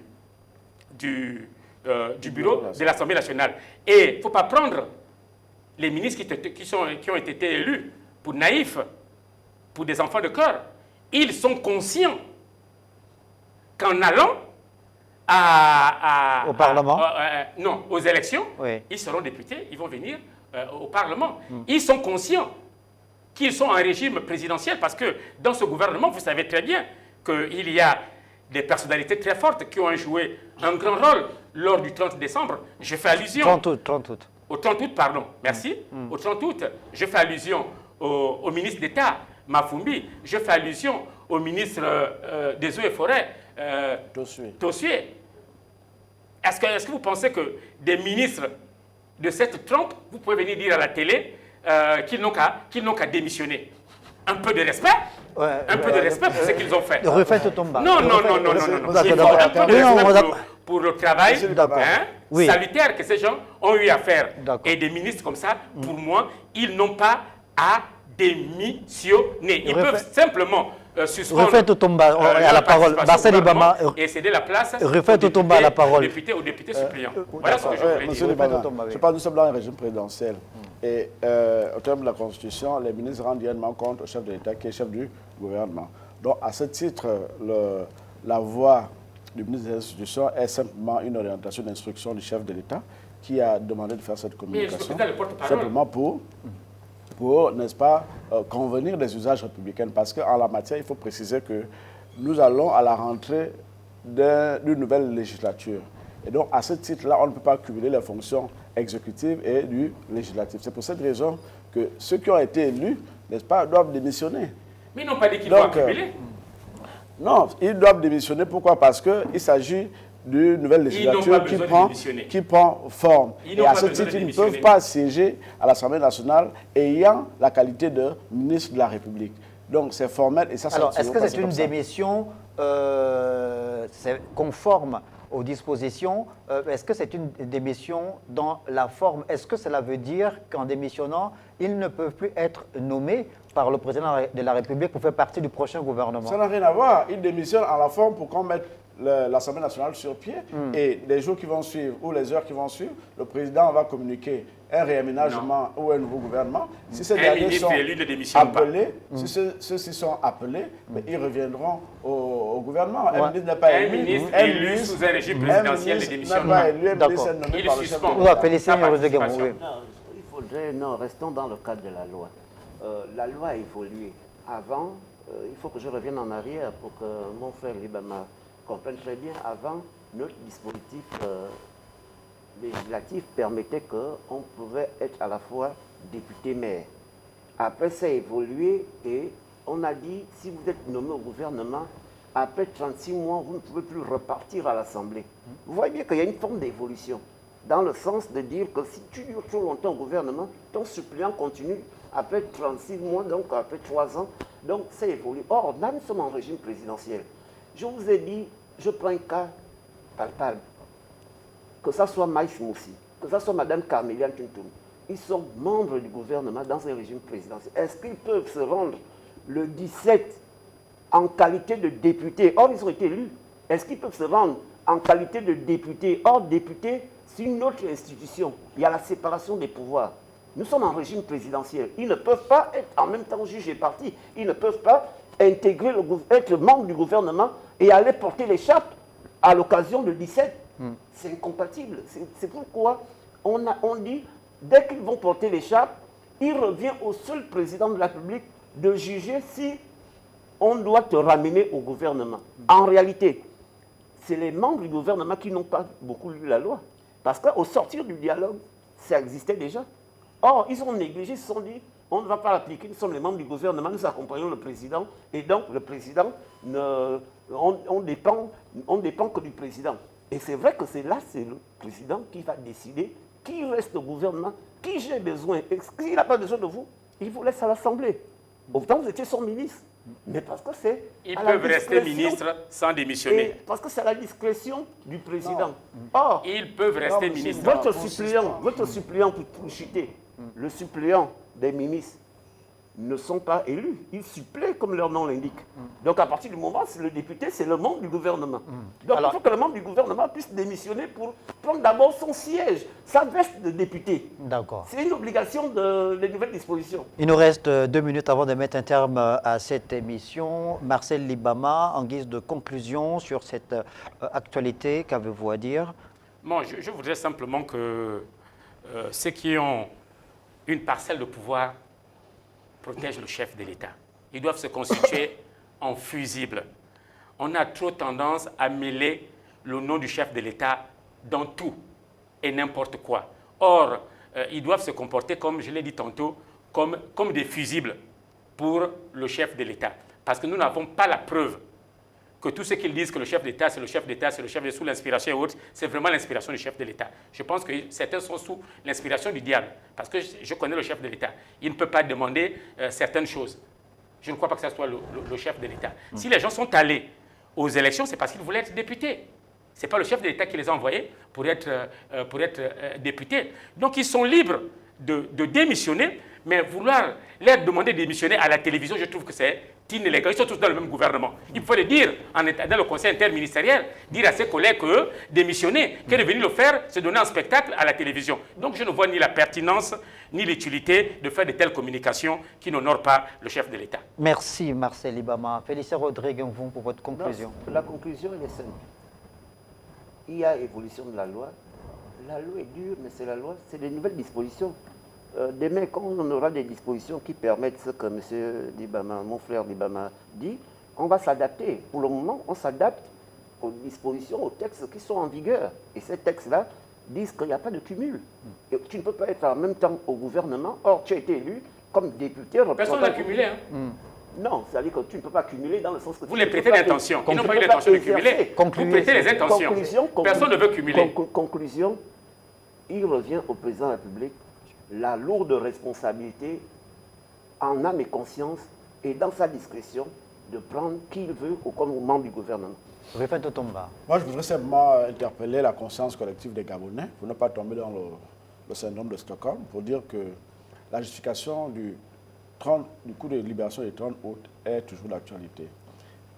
bureau de l'Assemblée nationale. Et il ne faut pas prendre les ministres qui ont été élus pour naïfs, pour des enfants de cœur. Ils sont conscients qu'en allant au Parlement, non, aux élections, oui, ils seront députés, ils vont venir au Parlement. Ils sont conscients qu'ils sont en régime présidentiel parce que dans ce gouvernement, vous savez très bien qu'il y a des personnalités très fortes qui ont joué un grand rôle lors du 30 décembre. Je fais allusion... 30 août. Au 30 août, pardon, merci. Au 30 août, je fais allusion au ministre d'État, Mafumbi. Je fais allusion au ministre des Eaux et Forêts, Tossué. Est-ce que vous pensez que des ministres de cette trempe, vous pouvez venir dire à la télé qu'ils n'ont qu'à démissionner? Un peu de respect, un peu de respect pour ce qu'ils ont fait. Rufai Totomba. Non. Il faut un peu de respect pour le travail salutaire que ces gens ont eu à faire. Et des ministres comme ça, pour moi, ils n'ont pas à démissionner. Ils peuvent simplement suspendre Rufai Totomba à la parole. Marcel Ibama. Et céder la place Rufai Totomba à la parole. Aux députés suppléants. Voilà ce que je voulais Monsieur dire. je parle, nous sommes dans un régime présidentiel. Et au terme de la Constitution, les ministres rendent directement compte au chef de l'État qui est chef du gouvernement. Donc, à ce titre, la voix du ministre des Institutions est simplement une orientation d'instruction du chef de l'État qui a demandé de faire cette communication. Simplement pour n'est-ce pas, convenir des usages républicains. Parce qu'en la matière, il faut préciser que nous allons à la rentrée d'une nouvelle législature. Et donc, à ce titre-là, on ne peut pas cumuler les fonctions exécutives et du législatif. C'est pour cette raison que ceux qui ont été élus, n'est-ce pas, doivent démissionner. Mais ils n'ont pas dit qu'ils doivent cumuler. Non, ils doivent démissionner. Pourquoi? Parce qu'il s'agit d'une nouvelle législature qui prend forme. Et à ce titre, ils ne peuvent pas siéger à l'Assemblée nationale ayant la qualité de ministre de la République. Donc, c'est formel et ça... Alors, est-ce que c'est une démission conforme aux dispositions. Est-ce que c'est une démission dans la forme? Est-ce que cela veut dire qu'en démissionnant, ils ne peuvent plus être nommés par le président de la République pour faire partie du prochain gouvernement? Ça n'a rien à voir. Ils démissionnent à la forme pour qu'on mette l'Assemblée nationale sur pied. Et les jours qui vont suivre ou les heures qui vont suivre, le président va communiquer un réaménagement ou un nouveau gouvernement. Si ces derniers sont appelés, si ceux-ci sont appelés, mais ils reviendront au gouvernement. Un ministre n'est pas élu. Un ministre élu sous un régime présidentiel ne démissionne pas. Un ministre est nommé par le chef de l'État. Il faudrait, non, restons dans le cadre de la loi. La loi a évolué. Avant, il faut que je revienne en arrière pour que mon frère Libama comprenne très bien. Avant, notre dispositif législatif permettait qu'on pouvait être à la fois député-maire. Après, ça a évolué et on a dit, si vous êtes nommé au gouvernement, après 36 mois, vous ne pouvez plus repartir à l'Assemblée. Vous voyez bien qu'il y a une forme d'évolution, dans le sens de dire que si tu dures trop longtemps au gouvernement, ton suppléant continue après 36 mois, donc après 3 ans, donc ça évolue. Or, là, nous sommes en régime présidentiel. Je vous ai dit, je prends un cas palpable. Que ce soit Maïs Moussi, que ce soit Mme Carméliane Tuntum, ils sont membres du gouvernement dans un régime présidentiel. Est-ce qu'ils peuvent se rendre le 17 en qualité de députés? Or, ils ont été élus. Est-ce qu'ils peuvent se rendre en qualité de députés? Or, députés, c'est une autre institution. Il y a la séparation des pouvoirs. Nous sommes en régime présidentiel. Ils ne peuvent pas être en même temps juges et partis. Ils ne peuvent pas intégrer être membre du gouvernement et aller porter l'écharpe à l'occasion de 17. C'est incompatible. C'est pourquoi on dit, dès qu'ils vont porter l'écharpe, il revient au seul président de la République de juger si on doit te ramener au gouvernement. En réalité, c'est les membres du gouvernement qui n'ont pas beaucoup lu la loi. Parce qu'au sortir du dialogue, ça existait déjà. Or, ils ont négligé, ils se sont dit, on ne va pas l'appliquer, nous sommes les membres du gouvernement, nous accompagnons le président, et donc le président, on dépend que du président. Et c'est vrai que c'est le président qui va décider qui reste au gouvernement, qui j'ai besoin. Et s'il n'a pas besoin de vous, il vous laisse à l'Assemblée. Autant vous étiez son ministre. Mais parce que c'est. Ils peuvent rester ministres sans démissionner. Parce que c'est à la discrétion du président. Or, ils peuvent rester ministres. Votre suppléant pour chuter, le suppléant des ministres ne sont pas élus. Ils suppléent comme leur nom l'indique. Donc à partir du moment où le député, c'est le membre du gouvernement. Donc il faut que le membre du gouvernement puisse démissionner pour prendre d'abord son siège, sa veste de député. D'accord. C'est une obligation des nouvelles dispositions. Il nous reste 2 minutes avant de mettre un terme à cette émission. Marcel Libama, en guise de conclusion sur cette actualité, qu'avez-vous à dire? Bon, je voudrais simplement que ceux qui ont une parcelle de pouvoir protègent le chef de l'État. Ils doivent se constituer en fusibles. On a trop tendance à mêler le nom du chef de l'État dans tout et n'importe quoi. Or, ils doivent se comporter, comme je l'ai dit tantôt, comme des fusibles pour le chef de l'État. Parce que nous n'avons pas la preuve que tout ce qu'ils disent que le chef d'État, c'est le chef d'État, c'est le chef d'État sous l'inspiration et autres, c'est vraiment l'inspiration du chef de l'État. Je pense que certains sont sous l'inspiration du diable, parce que je connais le chef de l'État. Il ne peut pas demander certaines choses. Je ne crois pas que ce soit le chef de l'État. Si les gens sont allés aux élections, c'est parce qu'ils voulaient être députés. Ce n'est pas le chef de l'État qui les a envoyés pour être députés. Donc ils sont libres de démissionner, mais vouloir leur demander de démissionner à la télévision, je trouve que c'est inélégant. Ils sont tous dans le même gouvernement. Il faut le dire dans le conseil interministériel, dire à ses collègues que démissionner, que de venir le faire, c'est donner un spectacle à la télévision. Donc je ne vois ni la pertinence, ni l'utilité de faire de telles communications qui n'honorent pas le chef de l'État. Merci Marcel Libama. Félicien Rodrigue, vous pour votre conclusion. Non, la conclusion, elle est simple. Il y a évolution de la loi. La loi est dure, mais c'est la loi, c'est des nouvelles dispositions. Demain, quand on aura des dispositions qui permettent ce que M. Libama, mon frère Libama dit, on va s'adapter. Pour le moment, on s'adapte aux dispositions, aux textes qui sont en vigueur. Et ces textes-là disent qu'il n'y a pas de cumul. Et tu ne peux pas être en même temps au gouvernement. Or, tu as été élu comme député. Personne n'a cumulé. Hein? Non, c'est-à-dire que tu ne peux pas cumuler dans le sens que... Vous les prêtez l'intention. Ils n'ont pas eu l'intention de cumuler. Vous prêtez les intentions. Personne ne veut cumuler. Conclusion, il revient au président de la République la lourde responsabilité, en âme et conscience, et dans sa discrétion, de prendre qui il veut comme membre du gouvernement. Rufin Totomba. Moi, je voudrais simplement interpeller la conscience collective des Gabonais pour ne pas tomber dans le syndrome de Stockholm, pour dire que la justification du coup de libération du 30 août est toujours d'actualité.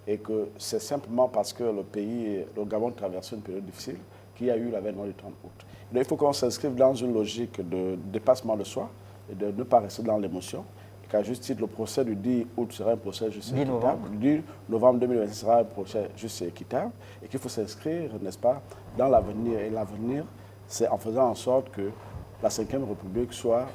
Et que c'est simplement parce que le Gabon traversait une période difficile qu'il y a eu l'avènement du 30 août. Donc, il faut qu'on s'inscrive dans une logique de dépassement de soi et de ne pas rester dans l'émotion. Qu'à juste titre, le procès du 10 août sera un procès juste et équitable. Le 10 novembre 2026 sera un procès juste et équitable. Et qu'il faut s'inscrire, n'est-ce pas, dans l'avenir. Et l'avenir, c'est en faisant en sorte que la 5e République soit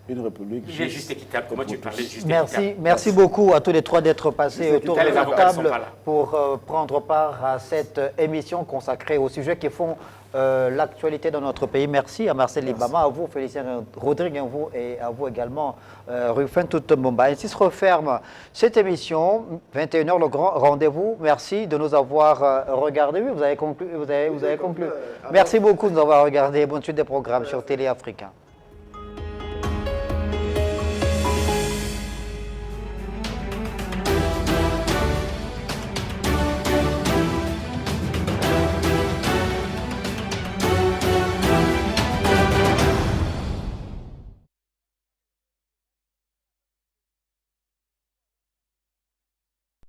une république juste équitable. Comment tu parlais juste équitable. Merci beaucoup à tous les trois d'être passés autour de la table pour prendre part à cette émission consacrée aux sujets qui font l'actualité dans notre pays. Merci à Marcel Libama, à vous, Félicien Rodrigue, et à vous également, Rufin Totomba. Ainsi se referme cette émission, 21h, le grand rendez-vous. Merci de nous avoir regardés. Oui, vous avez conclu. Merci beaucoup de nous avoir regardés. Bonne suite des programmes sur Télé Africain.